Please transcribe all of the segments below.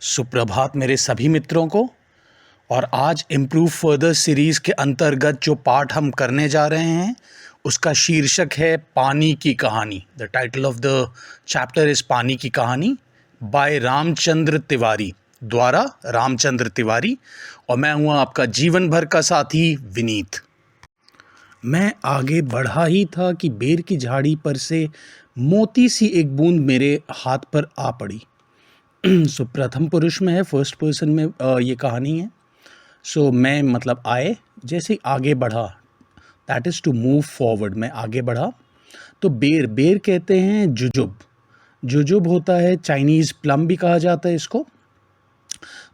सुप्रभात मेरे सभी मित्रों को। और आज इम्प्रूव फर्दर सीरीज़ के अंतर्गत जो पाठ हम करने जा रहे हैं उसका शीर्षक है पानी की कहानी। The title of the chapter is पानी की कहानी बाय रामचंद्र तिवारी, द्वारा रामचंद्र तिवारी। और मैं हूँ आपका जीवन भर का साथी विनीत। मैं आगे बढ़ा ही था कि बेर की झाड़ी पर से मोती सी एक बूंद मेरे हाथ पर आ पड़ी। सो प्रथम पुरुष में है, फर्स्ट पर्सन में ये कहानी है। सो मैं मतलब आए, जैसे ही आगे बढ़ा, that is to move forward, मैं आगे बढ़ा तो बेर बेर कहते हैं जुजुब। जुजुब होता है चाइनीज़ प्लम भी कहा जाता है इसको।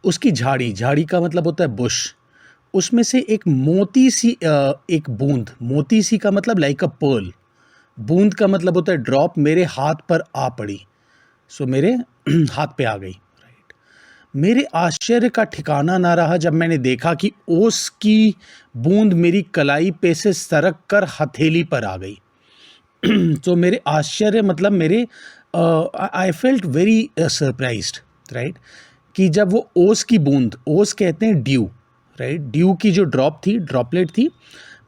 उसकी झाड़ी, झाड़ी का मतलब होता है बुश। उसमें से एक मोती सी एक बूंद, मोती सी का मतलब लाइक अ पर्ल, बूंद का मतलब होता है ड्रॉप, मेरे हाथ पर आ पड़ी। सो मेरे हाथ पे आ गई। राइट। मेरे आश्चर्य का ठिकाना ना रहा जब मैंने देखा कि ओस की बूंद मेरी कलाई पे से सरक कर हथेली पर आ गई। तो मेरे आश्चर्य मतलब मेरे I felt very surprised, right, कि जब वो ओस की बूंद, ओस कहते हैं ड्यू, राइट, ड्यू की जो ड्रॉप थी, ड्रॉपलेट थी,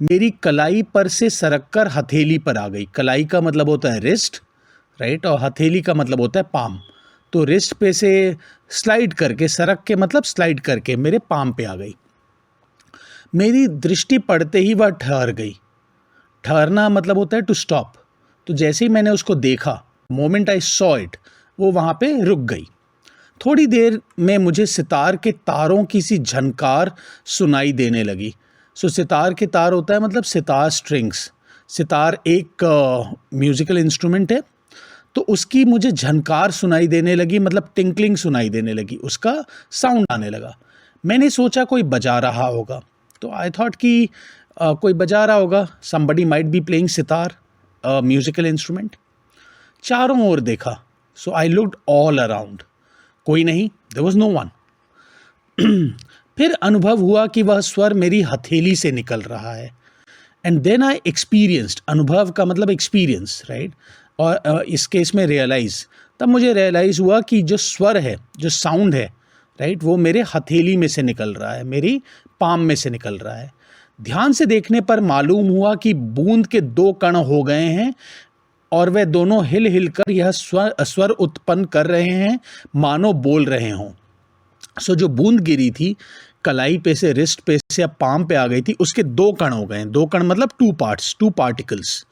मेरी कलाई पर से सरक कर हथेली पर आ गई। कलाई का मतलब होता है रिस्ट, राइट, और हथेली का मतलब होता है पाम। तो रिस्ट पे से स्लाइड करके, सरक के मतलब स्लाइड करके मेरे पाम पे आ गई। मेरी दृष्टि पड़ते ही वह ठहर गई। ठहरना मतलब होता है टू स्टॉप। तो जैसे ही मैंने उसको देखा, मोमेंट आई सॉ इट, वो वहाँ पे रुक गई। थोड़ी देर में मुझे सितार के तारों की सी झनकार सुनाई देने लगी। सो सितार के तार होता है मतलब सितार स्ट्रिंग्स। सितार एक म्यूजिकल इंस्ट्रूमेंट है, तो उसकी मुझे झनकार सुनाई देने लगी, मतलब टिंकलिंग सुनाई देने लगी, उसका साउंड आने लगा। मैंने सोचा कोई बजा रहा होगा, तो आई थॉट कि कोई बजा रहा होगा, somebody might be playing sitar, musical instrument. चारों ओर देखा, सो आई लुक्ड ऑल अराउंड, कोई नहीं, देयर वाज नो वन। फिर अनुभव हुआ कि वह स्वर मेरी हथेली से निकल रहा है। एंड देन आई एक्सपीरियंस्ड, अनुभव का मतलब एक्सपीरियंस, राइट, और इस केस में रियलाइज, तब मुझे रियलाइज़ हुआ कि जो स्वर है, जो साउंड है, राइट, वो मेरे हथेली में से निकल रहा है, मेरी पाम में से निकल रहा है। ध्यान से देखने पर मालूम हुआ कि बूंद के दो कण हो गए हैं और वे दोनों हिल हिल कर यह स्वर उत्पन्न कर रहे हैं, मानो बोल रहे हों। सो जो बूंद गिरी थी कलाई पे से, रिस्ट पे से, अब पाम पे आ गई थी, उसके दो कण हो गए हैं। दो कण मतलब टू पार्ट्स, टू पार्टिकल्स,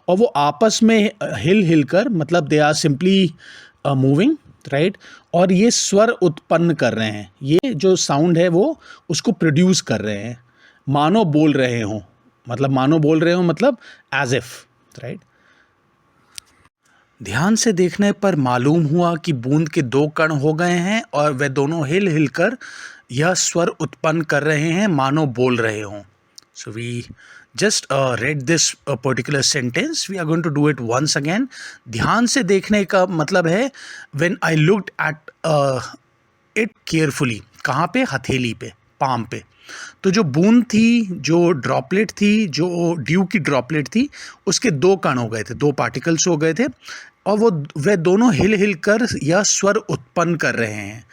और वो आपस में हिल हिल कर, मतलब they are simply moving, right, और ये स्वर उत्पन्न कर रहे हैं। ये जो साउंड है वो उसको प्रोड्यूस कर रहे हैं, मानो बोल रहे हों, मतलब मानो बोल रहे हों मतलब एज इफ, राइट। ध्यान से देखने पर मालूम हुआ कि बूंद के दो कण हो गए हैं और वे दोनों हिल हिल कर यह स्वर उत्पन्न कर रहे हैं, मानो बोल रहे हों। So we just read this particular sentence. We are going to do it once again. ध्यान से देखने का मतलब है when I looked at it carefully. कहाँ पे? हथेली पे, पाम पे। तो जो बूंद थी, जो ड्रॉपलेट थी, जो ड्यू की ड्रॉपलेट थी, उसके दो कण हो गए थे, दो पार्टिकल्स हो गए थे, और वे दोनों हिल हिल कर यह स्वर उत्पन्न कर रहे हैं।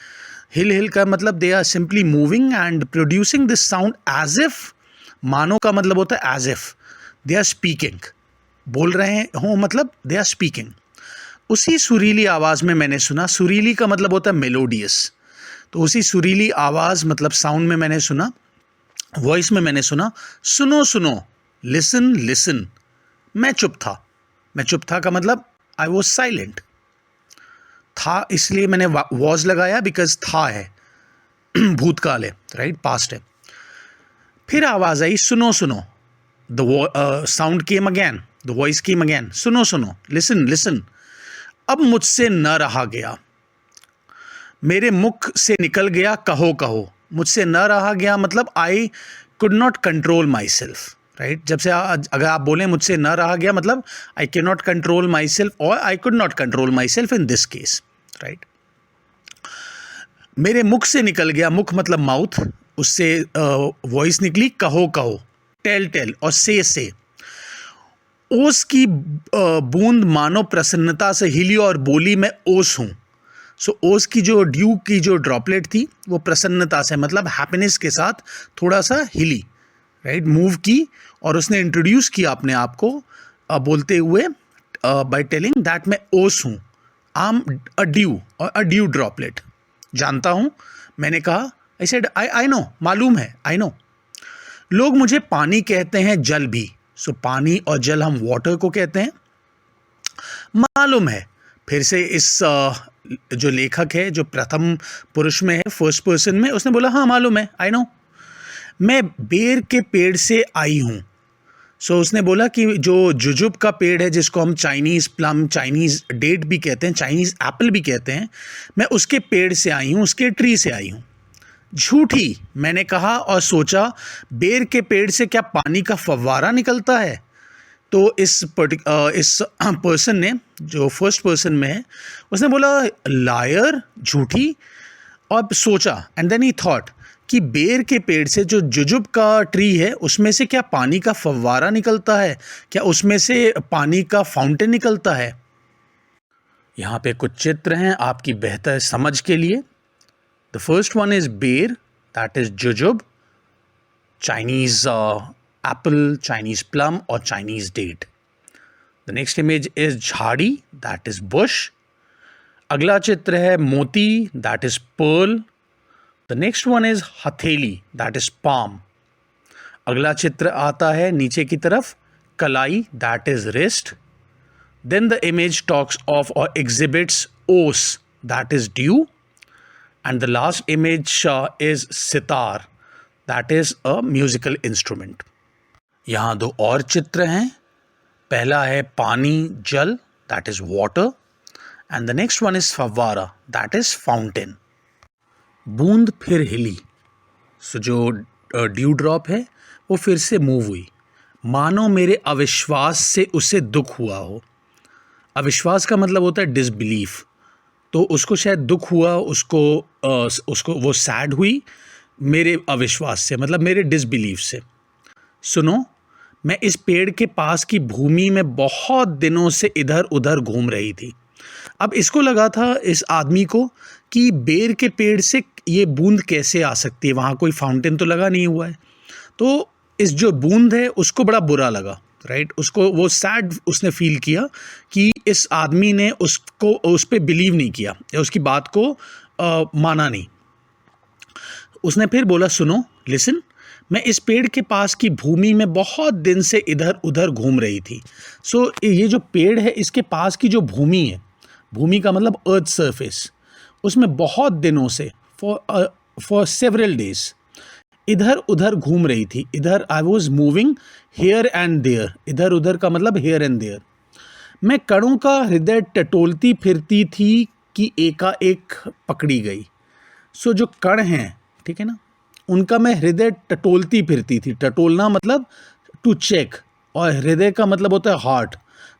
हिल हिल कर मतलब they are simply moving and producing this sound as if. मानो का मतलब होता है as if they are speaking, बोल रहे हों मतलब दे आर स्पीकिंग। उसी सुरीली आवाज़ में मैंने सुना, सुरीली का मतलब होता है मेलोडियस, तो उसी सुरीली आवाज़ मतलब साउंड में मैंने सुना, वॉइस में मैंने सुना, सुनो सुनो, लिसन लिसन। मैं चुप था। मैं चुप था का मतलब आई वॉज साइलेंट। था इसलिए मैंने वॉज लगाया बिकॉज था है, भूतकाल है, राइट, पास्ट है। फिर आवाज़ आई, सुनो सुनो, the sound came again, the voice came again, सुनो सुनो, लिसन लिसन। अब मुझसे न रहा गया, मेरे मुख से निकल गया कहो कहो। मुझसे न रहा गया मतलब आई could not control my self, right. जब से अगर आप बोलें मुझसे न रहा गया मतलब I can not control myself, और I could not control myself in this case, right. मेरे मुख से निकल गया, मुख मतलब माउथ, उससे वॉइस निकली, कहो कहो, टेल टेल, और से। ओस की बूंद मानो प्रसन्नता से हिली और बोली, मैं ओस हूँ। सो ओस की जो ड्यू की जो ड्रॉपलेट थी वो प्रसन्नता से, मतलब हैप्पीनेस के साथ थोड़ा सा हिली, राइट, मूव की, और उसने इंट्रोड्यूस किया अपने आप को बोलते हुए बाय टेलिंग दैट मैं ओस हूँ, आई एम अ ड्यू और अ ड्यू ड्रॉपलेट, जानता हूँ। मैंने कहा, आई सेड आई नो, मालूम है, आई नो। लोग मुझे पानी कहते हैं, जल भी। सो पानी और जल हम वाटर को कहते हैं, मालूम है। फिर से इस जो लेखक है, जो प्रथम पुरुष में है, फर्स्ट पर्सन में, उसने बोला हाँ मालूम है, आई नो। मैं बेर के पेड़ से आई हूँ। सो उसने बोला कि जो जुजुब का पेड़ है, जिसको हम चाइनीज़ प्लम, चाइनीज़ डेट भी कहते हैं, चाइनीज़ एप्पल भी कहते हैं, मैं उसके पेड़ से आई हूँ, उसके ट्री से आई हूँ। झूठी, मैंने कहा और सोचा, बेर के पेड़ से क्या पानी का फव्वारा निकलता है? तो इस पर्सन ने, जो फर्स्ट पर्सन में है, उसने बोला लायर, झूठी, और सोचा, एंड देन ही थॉट कि बेर के पेड़ से, जो जुजुब का ट्री है, उसमें से क्या पानी का फव्वारा निकलता है? क्या उसमें से पानी का फाउंटेन निकलता है? यहाँ पे कुछ चित्र हैं आपकी बेहतर समझ के लिए। The first one is ber, that is jujube, Chinese apple, Chinese plum or Chinese date. The next image is झाड़ी, that is bush. अगला चित्र है मोती, that is pearl. The next one is हथेली, that is palm. अगला चित्र आता है नीचे की तरफ, कलाई, that is wrist. Then the image talks of or exhibits os, that is dew. And the last image is sitar, that is a musical instrument. यहाँ दो और चित्र हैं। पहला है पानी, जल, that is water, and the next one is फव्वारा, दैट इज फाउंटेन। बूंद फिर हिली। सो जो ड्यू ड्रॉप है वो फिर से मूव हुई, मानो मेरे अविश्वास से उसे दुख हुआ हो। अविश्वास का मतलब होता है डिसबिलीफ, तो उसको शायद दुख हुआ, उसको वो सैड हुई मेरे अविश्वास से, मतलब मेरे डिसबिलीफ से। सुनो, मैं इस पेड़ के पास की भूमि में बहुत दिनों से इधर उधर घूम रही थी। अब इसको लगा था, इस आदमी को, कि बेर के पेड़ से ये बूंद कैसे आ सकती है, वहाँ कोई फाउंटेन तो लगा नहीं हुआ है। तो इस जो बूंद है उसको बड़ा बुरा लगा, राइट, उसको वो सैड उसने फील किया कि इस आदमी ने उसको उस पर बिलीव नहीं किया या उसकी बात को माना नहीं। उसने फिर बोला, सुनो, लिसन, मैं इस पेड़ के पास की भूमि में बहुत दिन से इधर उधर घूम रही थी। सो ये जो पेड़ है, इसके पास की जो भूमि है, भूमि का मतलब अर्थ सरफेस, उसमें बहुत दिनों से फॉर सेवरल डेज इधर उधर घूम रही थी। इधर I was moving here and there, इधर उधर का मतलब हेयर एंड देयर। मैं कणों का हृदय टटोलती फिरती थी कि एकाएक पकड़ी गई। सो जो कण हैं, ठीक है ना, उनका मैं हृदय टटोलती फिरती थी। टटोलना मतलब टू चेक, और हृदय का मतलब होता है हार्ट।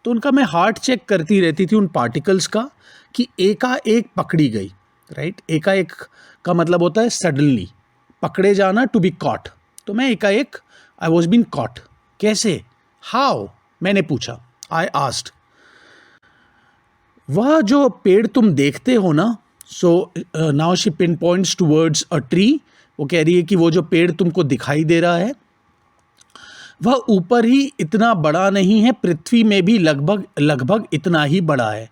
तो उनका मैं हार्ट चेक करती रहती थी, उन पार्टिकल्स का, कि एकाएक पकड़ी गई, राइट। एकाएक का मतलब होता है सडनली, पकड़े जाना, टू बी कॉट। तो मैं एकाएक, आई वॉज बीन कॉट। कैसे, हाउ, मैंने पूछा, आई आस्क्ड। वह जो पेड़ तुम देखते हो ना, so now she pin points towards a tree. वो कह रही है कि वो जो पेड़ तुमको दिखाई दे रहा है, वह ऊपर ही इतना बड़ा नहीं है, पृथ्वी में भी लगभग लगभग इतना ही बड़ा है।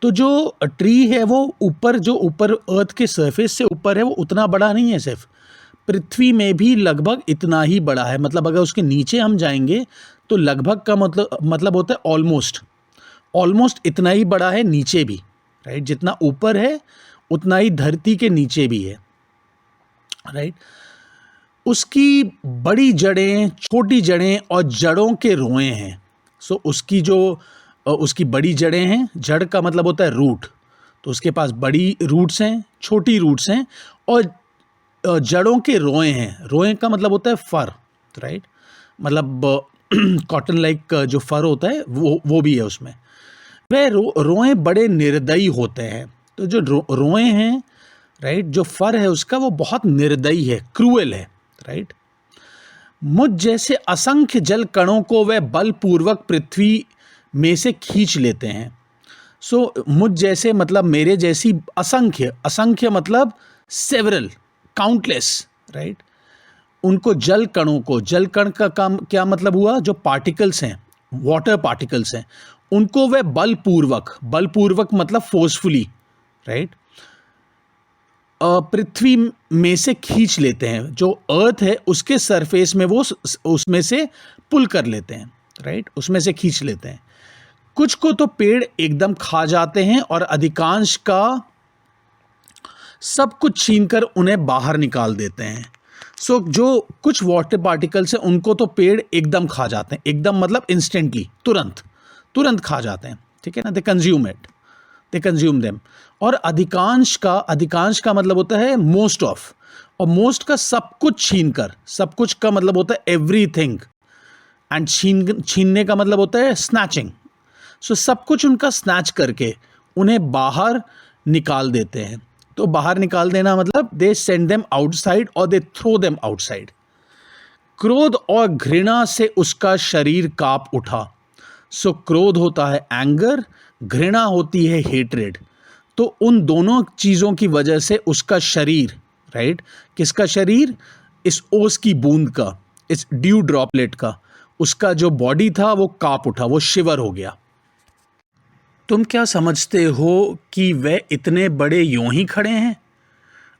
तो जो ट्री है वो ऊपर, जो ऊपर अर्थ के सरफेस से ऊपर है, वो उतना बड़ा नहीं है, सिर्फ पृथ्वी में भी लगभग इतना ही बड़ा है। मतलब अगर उसके नीचे हम जाएंगे तो लगभग का मतलब होता है ऑलमोस्ट इतना ही बड़ा है नीचे भी, राइट। जितना ऊपर है उतना ही धरती के नीचे भी है, राइट। उसकी बड़ी जड़ें, छोटी जड़ें और जड़ों के रोएं हैं। सो उसकी बड़ी जड़ें हैं, जड़ का मतलब होता है रूट, तो उसके पास बड़ी रूट्स हैं, छोटी रूट्स हैं, और जड़ों के रोएं हैं। रोएं का मतलब होता है फर, राइट, मतलब कॉटन लाइक जो फर होता है वो भी है उसमें। वह रोएं बड़े निर्दयी होते हैं। तो जो रोएं हैं, राइट, जो फर है उसका, वो बहुत निर्दयी है, क्रूएल है, राइट। मुझ जैसे असंख्य जल कणों को वह बलपूर्वक पृथ्वी में से खींच लेते हैं। सो मुझ जैसे मतलब मेरे जैसी असंख्य, असंख्य मतलब सेवरल, काउंटलेस, राइट, उनको जल कणों को, जल कण का काम क्या मतलब हुआ, जो पार्टिकल्स हैं, वाटर पार्टिकल्स हैं, उनको वह बलपूर्वक, बलपूर्वक मतलब फोर्सफुली, राइट, पृथ्वी में से खींच लेते हैं। जो अर्थ है उसके सरफेस में वो उसमें से पुल कर लेते हैं, राइट, उसमें से खींच लेते हैं। कुछ को तो पेड़ एकदम खा जाते हैं और अधिकांश का सब कुछ छीनकर उन्हें बाहर निकाल देते हैं। सो जो कुछ वाटर पार्टिकल्स हैं उनको तो पेड़ एकदम खा जाते हैं, एकदम मतलब इंस्टेंटली, तुरंत तुरंत खा जाते हैं, ठीक है ना, they consume it, they consume them. और अधिकांश का मतलब होता है मोस्ट ऑफ, और मोस्ट का सब कुछ छीनकर, सब कुछ का मतलब होता है एवरीथिंग, एंड छीनने का मतलब होता है स्नैचिंग। सो सब कुछ उनका स्नैच करके उन्हें बाहर निकाल देते हैं। तो बाहर निकाल देना मतलब दे सेंड देम आउटसाइड और दे थ्रो देम आउटसाइड। क्रोध और घृणा से उसका शरीर कांप उठा। सो क्रोध होता है एंगर, घृणा होती है हेट्रेड। तो उन दोनों चीज़ों की वजह से उसका शरीर, राइट, किसका शरीर, इस ओस की बूंद का, इस ड्यू ड्रॉपलेट का, उसका जो बॉडी था वो कांप उठा, वो शिवर हो गया। तुम क्या समझते हो कि वह इतने बड़े यूं ही खड़े हैं?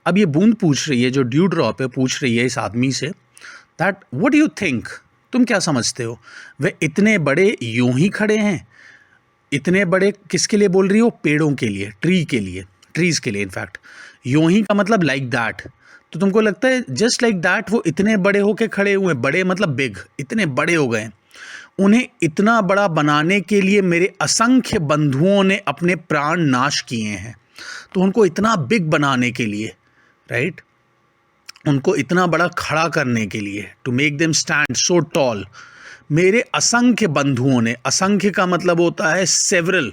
अब ये बूंद पूछ रही है, जो ड्यू ड्रॉप है, पूछ रही है इस आदमी say that what do you think, तुम क्या समझते हो, वह इतने बड़े यूं ही खड़े हैं? इतने बड़े किसके लिए बोल रही हो? पेड़ों के लिए, ट्री के लिए, ट्रीज़ के लिए। इनफैक्ट यूं ही का मतलब लाइक दैट। तो तुमको लगता है जस्ट लाइक दैट वो इतने बड़े होके खड़े हुए? बड़े मतलब बिग, इतने बड़े हो गए। उन्हें इतना बड़ा बनाने के लिए मेरे असंख्य बंधुओं ने अपने प्राण नाश किए हैं। तो उनको इतना बिग बनाने के लिए, राइट, उनको इतना बड़ा खड़ा करने के लिए, to make them stand so tall, मेरे असंख्य बंधुओं ने, असंख्य का मतलब होता है several,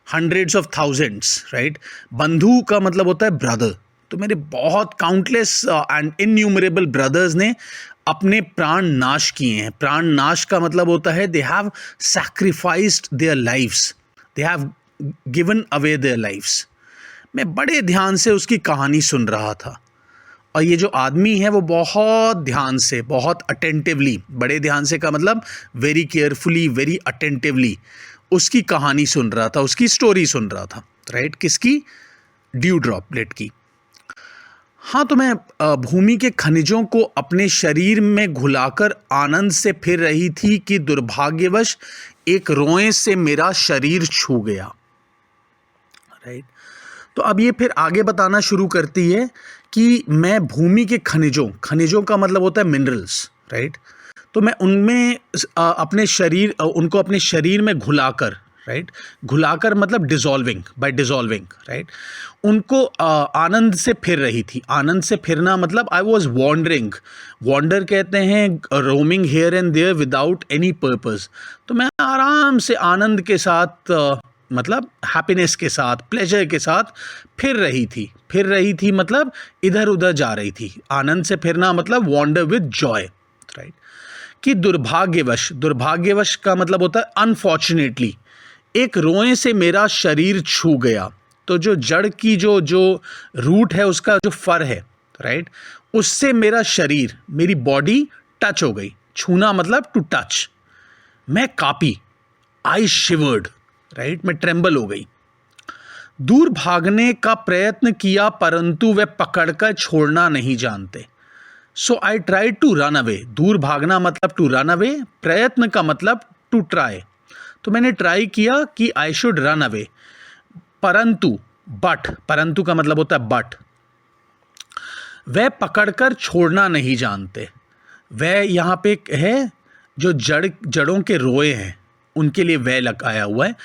hundreds of thousands, right, बंधु का मतलब होता है ब्रदर। तो मेरे बहुत काउंटलेस एंड इन्यूमरेबल ब्रदर्स ने अपने प्राण नाश किए हैं। प्राण नाश का मतलब होता है they have sacrificed their lives, they have given away their lives. मैं बड़े ध्यान से उसकी कहानी सुन रहा था, और ये जो आदमी है वो बहुत ध्यान से, बहुत अटेंटिवली, बड़े ध्यान से का मतलब वेरी केयरफुली, वेरी अटेंटिवली उसकी कहानी सुन रहा था, उसकी स्टोरी सुन रहा था, राइट, किसकी? ड्यू ड्रॉपलेट की। हाँ, तो मैं भूमि के खनिजों को अपने शरीर में घुलाकर आनंद से फिर रही थी कि दुर्भाग्यवश एक रोए से मेरा शरीर छू गया, राइट। तो अब ये फिर आगे बताना शुरू करती है कि मैं भूमि के खनिजों का मतलब होता है मिनरल्स, राइट। तो मैं उनमें अपने शरीर, उनको अपने शरीर में घुलाकर, राइट, घुलाकर मतलब डिजॉल्विंग, बाय डिजॉल्विंग, राइट, उनको आनंद से फिर रही थी। आनंद से फिरना मतलब आई वॉज वॉन्डरिंग, वॉन्डर कहते हैं roaming here and there without any purpose. तो मैं आराम से आनंद के साथ, मतलब हैप्पीनेस के साथ, प्लेजर के साथ फिर रही थी मतलब इधर उधर जा रही थी। आनंद से फिरना मतलब वॉन्डर विद जॉय, राइट। कि दुर्भाग्यवश का मतलब होता है अनफॉर्चुनेटली, एक रोए से मेरा शरीर छू गया। तो जो जड़ की जो रूट है, उसका जो फर है, राइट, उससे मेरा शरीर, मेरी बॉडी टच हो गई। छूना मतलब टू टच। मैं कांपी, आई शिवर्ड, राइट, मैं ट्रेम्बल हो गई। दूर भागने का प्रयत्न किया परंतु वे पकड़कर छोड़ना नहीं जानते। So I try to run away. दूर भागना मतलब टू रन अवे, प्रयत्न का मतलब टू ट्राई। तो मैंने ट्राई किया कि आई शुड रन अवे, परंतु परंतु का मतलब होता है बट, वह पकड़कर छोड़ना नहीं जानते। वह यहाँ पे है जो जड़ों के रोए हैं, उनके लिए वह लगाया हुआ है।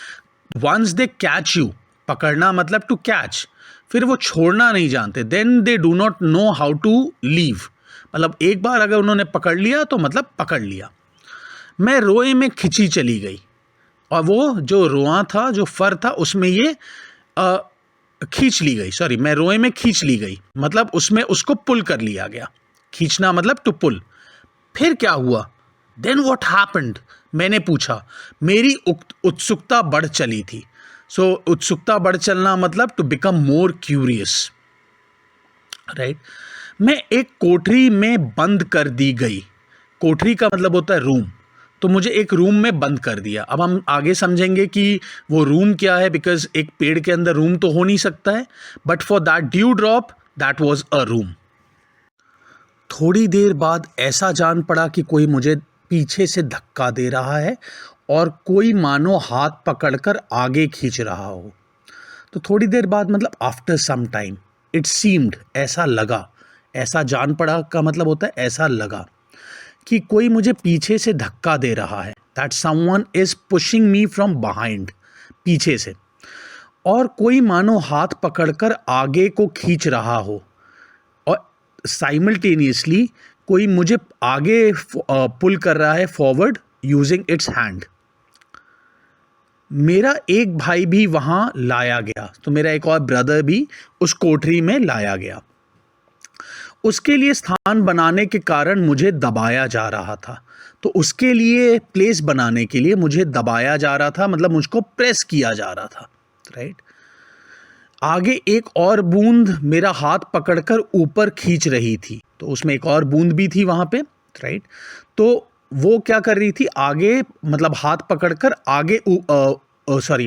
वंस दे कैच यू, पकड़ना मतलब टू कैच, फिर वो छोड़ना नहीं जानते। Then they do not know how to leave, मतलब एक बार अगर उन्होंने पकड़ लिया तो मतलब पकड़ लिया। मैं रोए में खिंची चली गई, और वो जो रोआ था, जो फर था, उसमें ये खींच ली गई। सॉरी, मैं रोए में खींच ली गई मतलब उसमें उसको पुल कर लिया गया। खींचना मतलब टू पुल। फिर क्या हुआ? देन व्हाट हैपेंड, मैंने पूछा। मेरी उत्सुकता बढ़ चली थी। सो उत्सुकता बढ़ चलना मतलब to become more curious, right. मैं एक कोठरी में बंद कर दी गई। कोठरी का मतलब होता है रूम, तो मुझे एक रूम में बंद कर दिया। अब हम आगे समझेंगे कि वो रूम क्या है, बिकॉज एक पेड़ के अंदर रूम तो हो नहीं सकता है, but for that dew drop that was a room. थोड़ी देर बाद ऐसा जान पड़ा कि कोई मुझे पीछे से धक्का दे रहा है और कोई मानो हाथ पकड़कर आगे खींच रहा हो। तो थोड़ी देर बाद मतलब after some time, it seemed, ऐसा लगा, ऐसा जान पड़ा का मतलब होता है ऐसा लगा कि कोई मुझे पीछे से धक्का दे रहा है, that someone is pushing me from behind, पीछे से, और कोई मानो हाथ पकड़कर आगे को खींच रहा हो, और साइमल्टेनियसली कोई मुझे आगे पुल कर रहा है फॉरवर्ड यूजिंग इट्स हैंड। मेरा एक भाई भी वहाँ लाया गया, तो मेरा एक और ब्रदर भी उस कोठरी में लाया गया। उसके लिए स्थान बनाने के कारण मुझे दबाया जा रहा था, तो उसके लिए प्लेस बनाने के लिए मुझे दबाया जा रहा था, मतलब मुझको प्रेस किया जा रहा था, राइट। आगे एक और बूंद मेरा हाथ पकड़कर ऊपर खींच रही थी, तो उसमें एक और बूंद भी थी वहाँ पे, राइट। तो वो क्या कर रही थी, आगे मतलब हाथ पकड़कर आगे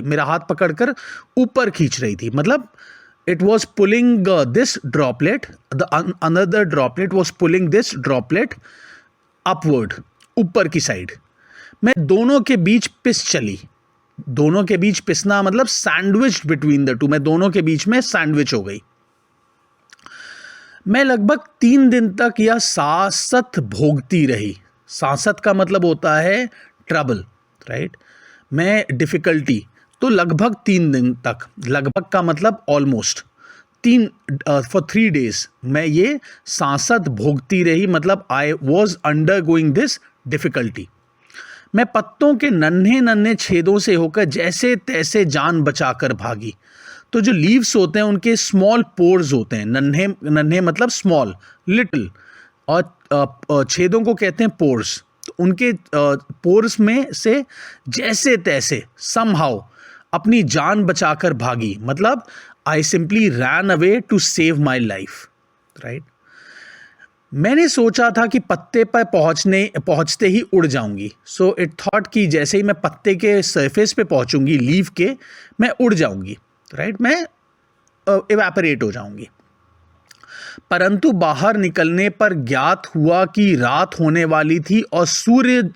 मेरा हाथ पकड़कर ऊपर खींच रही थी, मतलब it was pulling this droplet, another droplet was pulling this droplet upward, ऊपर की साइड। मैं दोनों के बीच पिस चली। दोनों के बीच पिसना मतलब सैंडविच बिटवीन द टू, मैं दोनों के बीच में सैंडविच हो गई। मैं लगभग 3 दिन तक यह सांसत भोगती रही। सांसत का मतलब होता है ट्रबल, राइट। मैं डिफिकल्टी, तो लगभग 3 दिन तक, लगभग का मतलब ऑलमोस्ट, फॉर 3 days मैं ये सांसत भोगती रही, मतलब I was under going this difficulty. मैं पत्तों के नन्हे नन्हे छेदों से होकर जैसे तैसे जान बचाकर भागी। तो जो लीव्स होते हैं उनके स्मॉल पोर्स होते हैं, नन्हे नन्हे मतलब स्मॉल, लिटिल, और छेदों को कहते हैं पोर्स। तो उनके पोर्स में से जैसे तैसे समहाउ अपनी जान बचाकर भागी, मतलब I simply ran away to save my life, right. मैंने सोचा था कि पत्ते पर पहुंचते ही उड़ जाऊंगी। सो इट थॉट कि जैसे ही मैं पत्ते के सरफेस पे पहुंचूंगी, लीफ के, मैं उड़ जाऊंगी, राइट, मैं इवेपोरेट हो जाऊंगी। परंतु बाहर निकलने पर ज्ञात हुआ कि रात होने वाली थी और सूर्य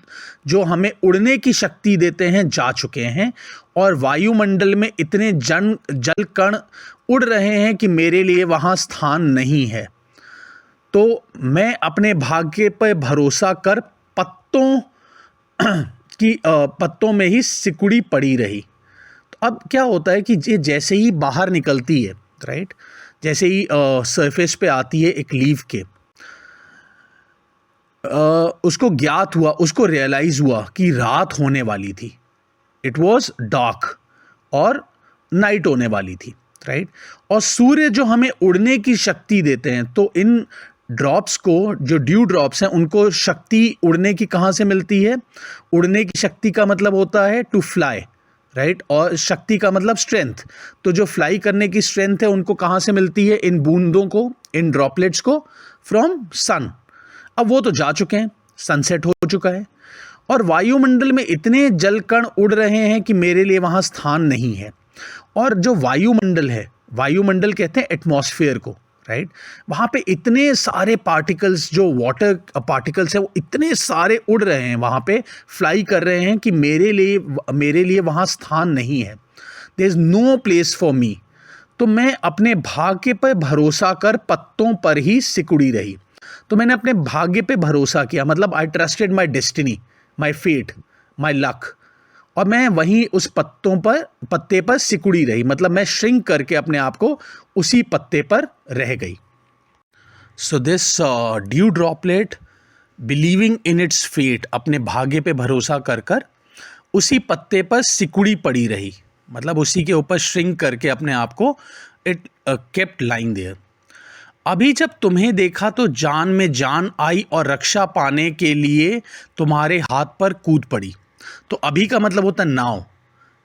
जो हमें उड़ने की शक्ति देते हैं जा चुके हैं, और वायुमंडल में इतने जल कण उड़ रहे हैं कि मेरे लिए वहाँ स्थान नहीं है। तो मैं अपने भाग्य पर भरोसा कर पत्तों में ही सिकुड़ी पड़ी रही। तो अब क्या होता है कि ये जैसे ही बाहर निकलती है, राइट, जैसे ही सरफेस पे आती है एक लीफ के, उसको ज्ञात हुआ, उसको रियलाइज हुआ कि रात होने वाली थी। इट वॉज डार्क और नाइट होने वाली थी, राइट। और सूर्य जो हमें उड़ने की शक्ति देते हैं, तो इन ड्रॉप्स को, जो ड्यू ड्रॉप्स हैं, उनको शक्ति उड़ने की कहाँ से मिलती है? उड़ने की शक्ति का मतलब होता है टू फ्लाई, राइट, और शक्ति का मतलब स्ट्रेंथ। तो जो फ्लाई करने की स्ट्रेंथ है उनको कहाँ से मिलती है? इन बूंदों को, इन ड्रॉपलेट्स को, फ्रॉम सन। अब वो तो जा चुके हैं, सनसेट हो चुका है, और वायुमंडल में इतने जल कण उड़ रहे हैं कि मेरे लिए वहाँ स्थान नहीं है। और जो वायुमंडल है, वायुमंडल कहते हैं एटमॉस्फेयर को, राइट, वहाँ पे इतने सारे पार्टिकल्स, जो वाटर पार्टिकल्स है, वो इतने सारे उड़ रहे हैं, वहाँ पे फ्लाई कर रहे हैं कि मेरे लिए वहाँ स्थान नहीं है। There is no place for me. तो मैं अपने भाग्य पर भरोसा कर पत्तों पर ही सिकुड़ी रही। तो मैंने अपने भाग्य पे भरोसा किया, मतलब I trusted my destiny, my fate, my luck, और मैं वहीं उस पत्ते पर सिकुड़ी रही, मतलब मैं श्रिंक करके अपने आप को उसी पत्ते पर रह गई। So this dew droplet believing in its fate, अपने भाग्य पे भरोसा कर उसी पत्ते पर सिकुड़ी पड़ी रही, मतलब उसी के ऊपर श्रिंक करके अपने आप को इट केप्ट लाइंग देयर। अभी जब तुम्हें देखा तो जान में जान आई और रक्षा पाने के लिए तुम्हारे हाथ पर कूद पड़ी। तो अभी का मतलब होता है नाउ,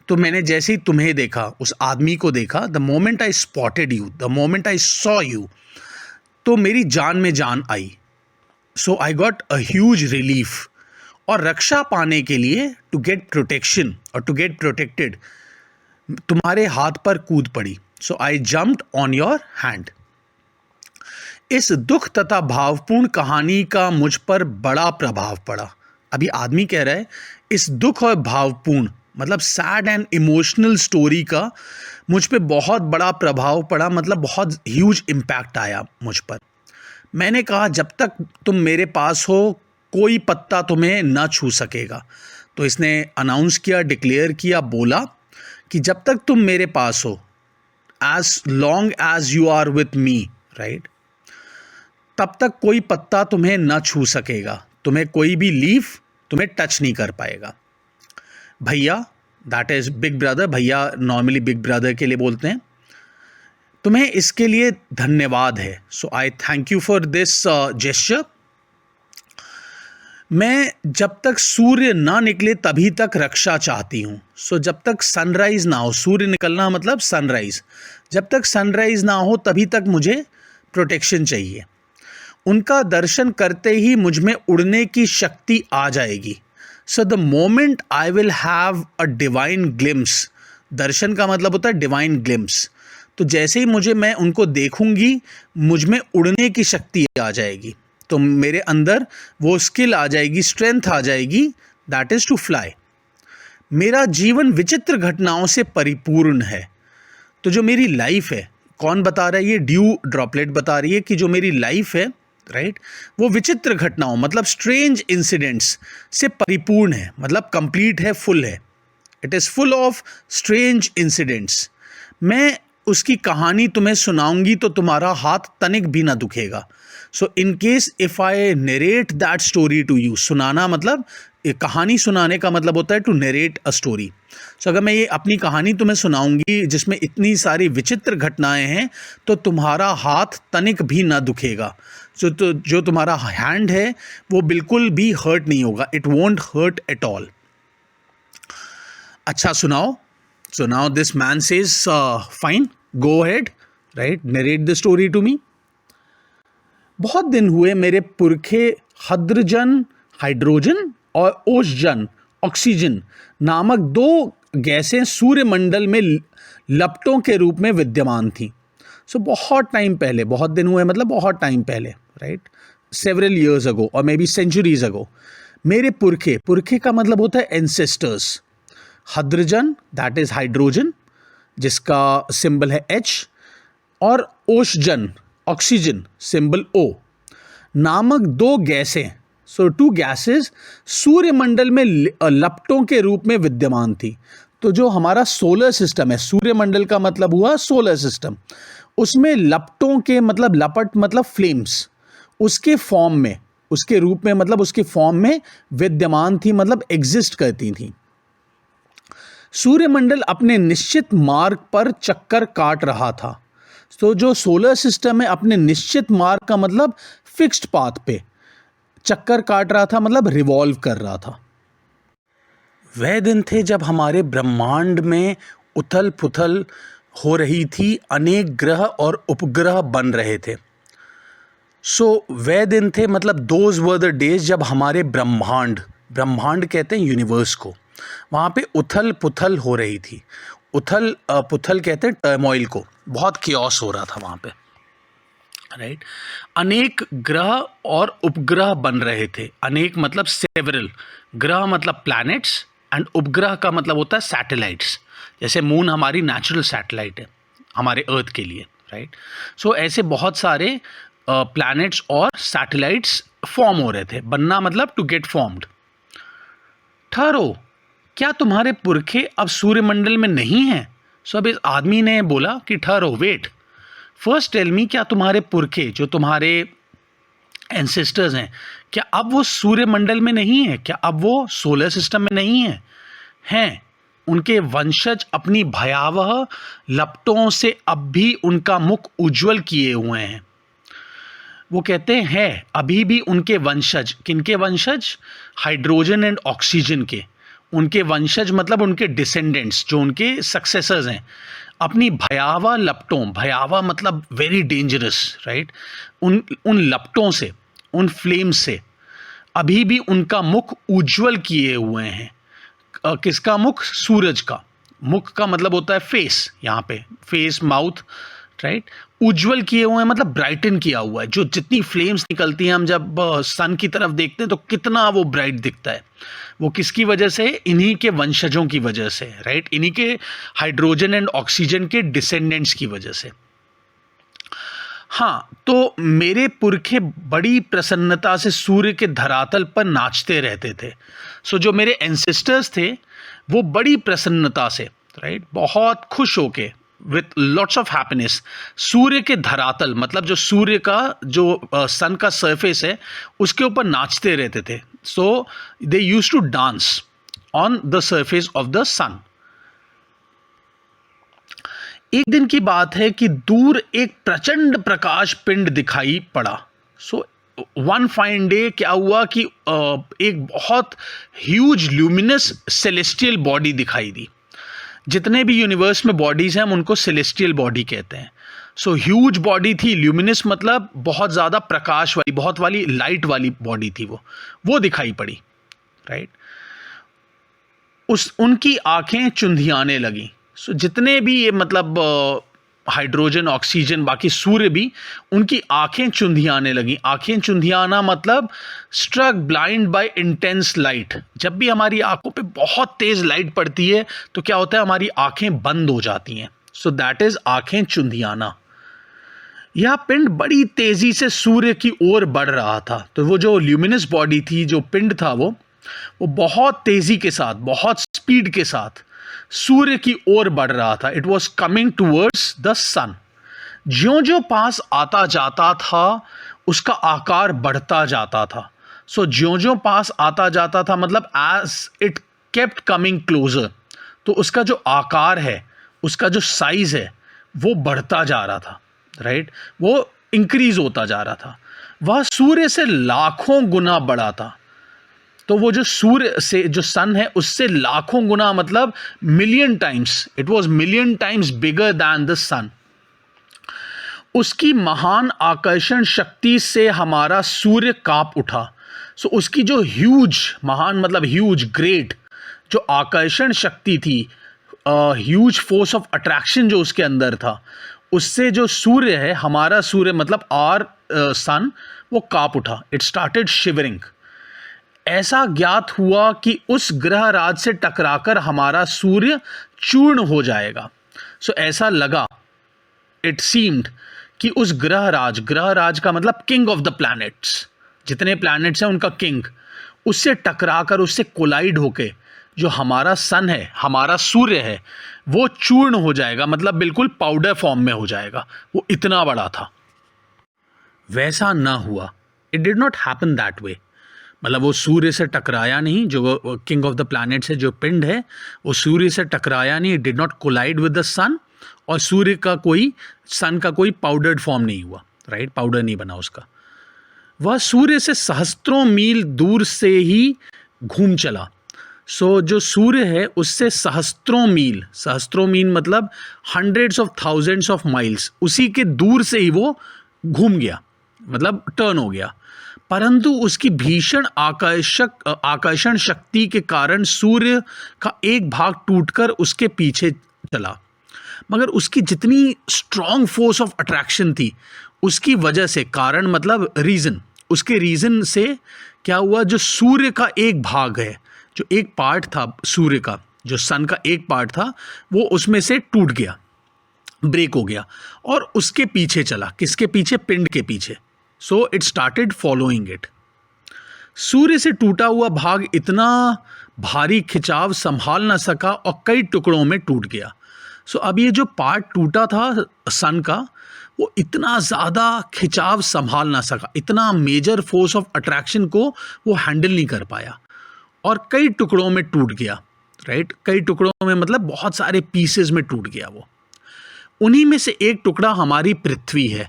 तो मैंने जैसे ही तुम्हें देखा, उस आदमी को देखा, the moment I spotted you, the moment I saw you, तो मेरी जान में जान आई. So I got a huge relief. और रक्षा पाने के लिए, टू गेट प्रोटेक्शन और टू गेट प्रोटेक्टेड, तुम्हारे हाथ पर कूद पड़ी. So I jumped on your hand. इस दुख तथा भावपूर्ण कहानी का मुझ पर बड़ा प्रभाव पड़ा. अभी आदमी कह रहा है इस दुख और भावपूर्ण मतलब सैड एंड इमोशनल स्टोरी का मुझ पे बहुत बड़ा प्रभाव पड़ा, मतलब बहुत ह्यूज इम्पैक्ट आया मुझ पर. मैंने कहा जब तक तुम मेरे पास हो कोई पत्ता तुम्हें ना छू सकेगा. तो इसने अनाउंस किया, डिक्लेयर किया, बोला कि जब तक तुम मेरे पास हो, as long as you are with me, right, तब तक कोई पत्ता तुम्हें ना छू सकेगा, तुम्हें कोई भी लीफ तुम्हें टच नहीं कर पाएगा. Bhaiya, that is big brother, bhaiya normally big brother के लिए बोलते हैं, तुम्हें इसके लिए धन्यवाद है. So I thank you for this gesture. मैं जब तक सूर्य ना निकले तभी तक रक्षा चाहती हूँ. सो जब तक सनराइज ना हो, सूर्य निकलना मतलब सनराइज, जब तक सनराइज ना हो तभी तक मुझे प्रोटेक्शन चाहिए. उनका दर्शन करते ही मुझ में उड़ने की शक्ति आ जाएगी. So the moment I will have a divine glimpse, दर्शन का मतलब होता है डिवाइन ग्लिम्स, तो जैसे ही मैं उनको देखूंगी मुझ में उड़ने की शक्ति आ जाएगी. तो मेरे अंदर वो स्किल आ जाएगी, स्ट्रेंथ आ जाएगी, दैट इज़ टू फ्लाई. मेरा जीवन विचित्र घटनाओं से परिपूर्ण है. तो जो मेरी लाइफ है, कौन बता रहा है ये? ड्यू ड्रॉपलेट बता रही है कि जो मेरी लाइफ है, राइट, वो विचित्र घटनाओं मतलब स्ट्रेंज इंसिडेंट्स से परिपूर्ण है, मतलब कंप्लीट है, फुल है. It is full of strange incidents. मैं उसकी कहानी तुम्हें सुनाऊंगी तो तुम्हारा हाथ तनिक भी ना दुखेगा. So in case if I narrate that story to you, सुनाना मतलब कहानी सुनाने का मतलब होता है to narrate a story. So अगर मैं ये अपनी कहानी तुम्हें सुनाऊंगी जिसमें इतनी सारी विचित्र घटनाएं हैं तो तुम्हारा हाथ तनिक भी ना दुखेगा. सो तो जो तुम्हारा हैंड है वो बिल्कुल भी हर्ट नहीं होगा, it won't hurt at all. अच्छा सुनाओ. So now this man says fine, go ahead, right, narrate the story to me. बहुत दिन हुए मेरे पुरखे हाइड्रोजन और ओशजन ऑक्सीजन नामक दो गैसें सूर्यमंडल में लपटों के रूप में विद्यमान थीं. सो बहुत टाइम पहले, बहुत दिन हुए मतलब बहुत टाइम पहले, राइट, सेवरल ईयर्स अगो और मे बी सेंचुरीज अगो, मेरे पुरखे का मतलब होता है ancestors. Hydrogen that is hydrogen जिसका सिंबल है H, और ओशजन ऑक्सीजन सिंबल O नामक दो गैसें, सो टू गैसेस सूर्यमंडल में लपटों के रूप में विद्यमान थी. तो जो हमारा सोलर सिस्टम है, सूर्यमंडल का मतलब हुआ सोलर सिस्टम, उसमें लपटों के मतलब लपट मतलब फ्लेम्स, उसके फॉर्म में, उसके रूप में मतलब उसके फॉर्म में विद्यमान थी, मतलब एग्जिस्ट करती थी. सूर्यमंडल अपने निश्चित मार्ग पर चक्कर काट रहा था. तो जो सोलर सिस्टम है अपने निश्चित मार्ग का मतलब फिक्स्ड पाथ पे चक्कर काट रहा था, मतलब रिवॉल्व कर रहा था. वह दिन थे जब हमारे ब्रह्मांड में उथल पुथल हो रही थी, अनेक ग्रह और उपग्रह बन रहे थे. सो वह दिन थे मतलब दोज वर द डेज जब हमारे ब्रह्मांड कहते हैं यूनिवर्स को, वहाँ पे उथल पुथल हो रही थी. उथल पुथल कहते हैं टर्मोइल को, बहुत कियोस हो रहा था वहाँ पे, राइट. अनेक ग्रह और उपग्रह बन रहे थे. अनेक मतलब सेवरल, ग्रह मतलब प्लैनेट्स, एंड उपग्रह का मतलब होता है सैटेलाइट्स. जैसे मून हमारी नेचुरल सैटेलाइट है हमारे अर्थ के लिए, राइट. सो ऐसे बहुत सारे प्लैनेट्स और सैटेलाइट्स फॉर्म हो रहे थे. बनना मतलब टू गेट फॉर्म्ड. ठहरो, क्या तुम्हारे पुरखे अब सूर्यमंडल में नहीं हैं? सो अब इस आदमी ने बोला कि ठहरो, वेट, फर्स्ट टेल मी, क्या तुम्हारे पुरखे जो तुम्हारे एंसेस्टर्स हैं, क्या अब वो सूर्यमंडल में नहीं है? क्या अब वो सोलर सिस्टम में नहीं है? हैं. उनके वंशज अपनी भयावह लपटों से अब भी उनका मुख उज्जवल किए हुए हैं. वो कहते हैं अभी भी उनके वंशज, किनके वंशज? हाइड्रोजन एंड ऑक्सीजन के. उनके वंशज मतलब उनके डिसेंडेंट्स, जो उनके सक्सेसर्स हैं, अपनी भयावह लपटों, भयावह मतलब वेरी डेंजरस, राइट, उन लपटों से, उन फ्लेम से अभी भी उनका मुख उज्जवल किए हुए हैं। किसका मुख? सूरज का। मुख का मतलब होता है फेस, यहाँ पे फेस, माउथ, राइट। उज्जवल किए हुए हैं मतलब ब्राइटन किया हुआ है। जो जितनी फ्लेम्स निकलती हैं, हम जब सन की तरफ देखते हैं तो कितना वो ब्राइट दिखता है। वो किसकी वजह से? इन्हीं के वंशजों की वजह से, राइट, इन्हीं के हाइड्रोजन एंड ऑक्सीजन के डिसेंडेंट्स की वजह से। हाँ, तो मेरे पुरखे बड़ी प्रसन्नता से सूर्य के धरातल पर नाचते रहते थे। सो जो मेरे एंसेस्टर्स थे वो बड़ी प्रसन्नता से, राइट, बहुत खुश होके, विथ लॉट्स ऑफ हैप्पीनेस, सूर्य के धरातल मतलब जो सूर्य का जो सन का सरफेस है उसके ऊपर नाचते रहते थे। So they used to dance on the surface of the sun. एक दिन की बात है कि दूर एक प्रचंड प्रकाश पिंड दिखाई पड़ा। सो वन फाइन डे क्या हुआ कि एक बहुत ह्यूज ल्यूमिनस सेलेस्टियल बॉडी दिखाई दी। जितने भी यूनिवर्स में बॉडीज हैं हम उनको सेलेस्टियल बॉडी कहते हैं। सो ह्यूज बॉडी थी, ल्यूमिनस मतलब बहुत ज़्यादा प्रकाश वाली, बहुत वाली लाइट वाली बॉडी थी वो दिखाई पड़ी, राइट। उनकी आंखें चुंधियाने लगी। सो जितने भी ये मतलब हाइड्रोजन, ऑक्सीजन, बाकी सूर्य भी, उनकी आंखें चुंधियाने लगी। आंखें चुंधियाना मतलब struck blind by intense light. जब भी हमारी आंखों पे बहुत तेज लाइट पड़ती है तो क्या होता है, हमारी आंखें बंद हो जाती हैं। सो दैट इज आंखें चुंधियाना। यह पिंड बड़ी तेजी से सूर्य की ओर बढ़ रहा था। तो वो जो ल्यूमिनस बॉडी थी, जो पिंड था, वो बहुत तेजी के साथ, बहुत स्पीड के साथ सूर्य की ओर बढ़ रहा था। It was coming towards the sun. ज्यों ज्यों पास आता जाता था उसका आकार बढ़ता जाता था। सो ज्यों ज्यों पास आता जाता था मतलब as it kept coming closer, तो उसका जो आकार है, उसका जो साइज है वो बढ़ता जा रहा था, राइट, वो इंक्रीज होता जा रहा था। वह सूर्य से लाखों गुना बड़ा था। तो वो जो सूर्य से, जो सन है, उससे लाखों गुना मतलब million times, it was million times bigger than the sun. उसकी महान आकर्षण शक्ति से हमारा सूर्य कांप उठा। सो उसकी जो ह्यूज, महान मतलब ह्यूज, ग्रेट, जो आकर्षण शक्ति थी, ह्यूज फोर्स ऑफ अट्रैक्शन जो उसके अंदर था, उससे जो सूर्य है, हमारा सूर्य मतलब आर सन, वो कांप उठा। It started shivering. ऐसा ज्ञात हुआ कि उस ग्रह राज से टकराकर हमारा सूर्य चूर्ण हो जाएगा। सो ऐसा लगा, इट सीम्ड, कि उस ग्रह राज का मतलब किंग ऑफ द प्लैनेट्स, जितने प्लैनेट्स हैं उनका किंग, उससे टकराकर, उससे कोलाइड होके जो हमारा सन है, हमारा सूर्य है, वो चूर्ण हो जाएगा, मतलब बिल्कुल पाउडर फॉर्म में हो जाएगा। वो इतना बड़ा था। वैसा ना हुआ। It did not happen that way. मतलब वो सूर्य से टकराया नहीं, जो किंग ऑफ द प्लैनेट्स है, जो पिंड है, वो सूर्य से टकराया नहीं, it did not collide with the sun. और सूर्य का कोई, सन का कोई पाउडर्ड फॉर्म नहीं हुआ, राइट, पाउडर नहीं बना उसका। वह सूर्य से सहस्त्रों मील दूर से ही घूम चला। सो जो सूर्य है उससे सहस्त्रों मील मतलब hundreds of thousands of miles, उसी के दूर से ही वो घूम गया, मतलब टर्न हो गया। परंतु उसकी भीषण आकर्षण शक्ति के कारण सूर्य का एक भाग टूटकर उसके पीछे चला। मगर उसकी जितनी स्ट्रॉन्ग फोर्स ऑफ अट्रैक्शन थी, उसकी वजह से, कारण मतलब रीज़न, उसके रीज़न से क्या हुआ, जो सूर्य का एक भाग है, जो एक पार्ट था सूर्य का, जो सन का एक पार्ट था, वो उसमें से टूट गया, ब्रेक हो गया और उसके पीछे चला। किसके पीछे? पिंड के पीछे। So it started following it. सूर्य से टूटा हुआ भाग इतना भारी खिंचाव संभाल ना सका और कई टुकड़ों में टूट गया। सो अब ये जो पार्ट टूटा था सन का, वो इतना ज़्यादा खिंचाव संभाल ना सका, इतना मेजर फोर्स ऑफ अट्रैक्शन को वो हैंडल नहीं कर पाया और कई टुकड़ों में टूट गया, राइट। कई टुकड़ों में मतलब बहुत सारे पीसेस में टूट गया वो। उन्हीं में से एक टुकड़ा हमारी पृथ्वी है।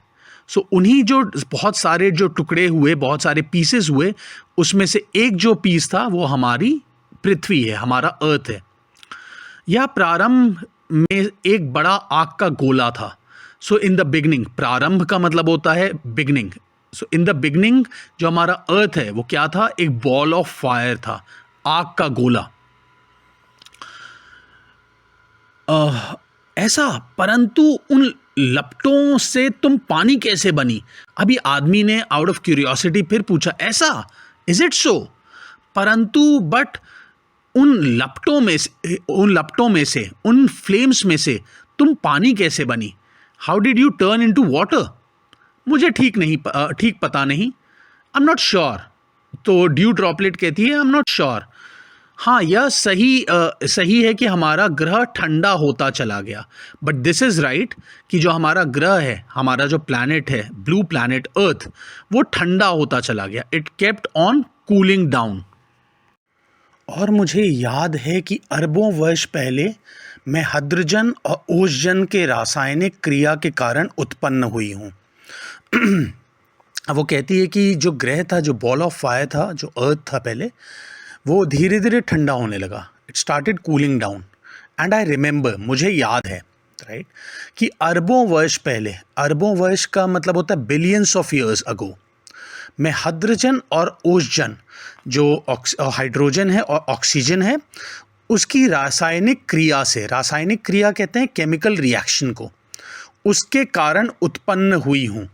सो उन्हीं जो बहुत सारे जो टुकड़े हुए, बहुत सारे पीसेस हुए, उसमें से एक जो पीस था वो हमारी पृथ्वी है, हमारा अर्थ है, यह प्रारंभ में एक बड़ा आग का गोला था। सो इन द बिगनिंग, प्रारंभ का मतलब होता है beginning. So in the beginning जो हमारा अर्थ है वो क्या था, एक बॉल ऑफ फायर था, आग का गोला। ऐसा, परंतु उन लपटों से तुम पानी कैसे बनी? अभी आदमी ने आउट ऑफ क्यूरियोसिटी फिर पूछा, ऐसा, इज इट सो? परंतु बट उन लपटों में से, उन फ्लेम्स में से तुम पानी कैसे बनी? How did U turn into water? मुझे ठीक पता नहीं। I am not sure. तो ड्यू ड्रॉपलेट कहती है आई एम नॉट श्योर। हाँ, यह सही है कि हमारा ग्रह ठंडा होता चला गया, बट दिस इज राइट कि जो हमारा ग्रह है, हमारा जो प्लैनेट है, ब्लू प्लैनेट अर्थ, वो ठंडा होता चला गया। It kept on cooling down. और मुझे याद है कि अरबों वर्ष पहले मैं हाइड्रोजन और ओजोन के रासायनिक क्रिया के कारण उत्पन्न हुई हूँ। वो कहती है कि जो ग्रह था, जो बॉल ऑफ फायर था, जो अर्थ था पहले, वो धीरे धीरे ठंडा होने लगा। It started cooling down and I remember, मुझे याद है, राइट, कि अरबों वर्ष पहले, अरबों वर्ष का मतलब होता है बिलियंस ऑफ ईयर्स अगो, मैं हाइड्रोजन और ओजोन, जो हाइड्रोजन है और ऑक्सीजन है, उसकी रासायनिक क्रिया से, रासायनिक क्रिया कहते हैं केमिकल रिएक्शन को, उसके कारण उत्पन्न हुई हूँ,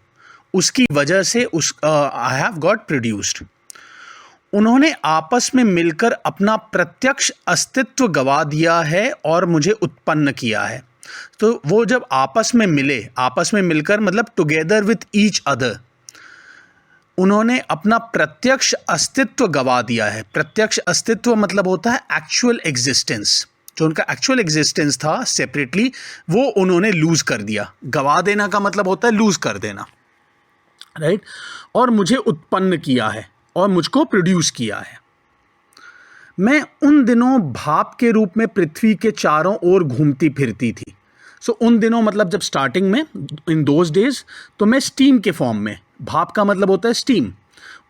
उसकी वजह से आई हैव गॉट प्रोड्यूस्ड। उन्होंने आपस में मिलकर अपना प्रत्यक्ष अस्तित्व गवा दिया है और मुझे उत्पन्न किया है। तो वो जब आपस में मिले, आपस में मिलकर मतलब टुगेदर विथ ईच अदर, उन्होंने अपना प्रत्यक्ष अस्तित्व गवा दिया है। प्रत्यक्ष अस्तित्व मतलब होता है एक्चुअल एग्जिस्टेंस। जो उनका एक्चुअल एग्जिस्टेंस था सेपरेटली, वो उन्होंने लूज कर दिया। गवा देना का मतलब होता है लूज कर देना, राइट। और मुझे उत्पन्न किया है और मुझको प्रोड्यूस किया है। मैं उन दिनों भाप के रूप में पृथ्वी के चारों ओर घूमती फिरती थी। सो उन दिनों मतलब जब स्टार्टिंग में, इन दोज डेज, तो मैं स्टीम के फॉर्म में, भाप का मतलब होता है स्टीम,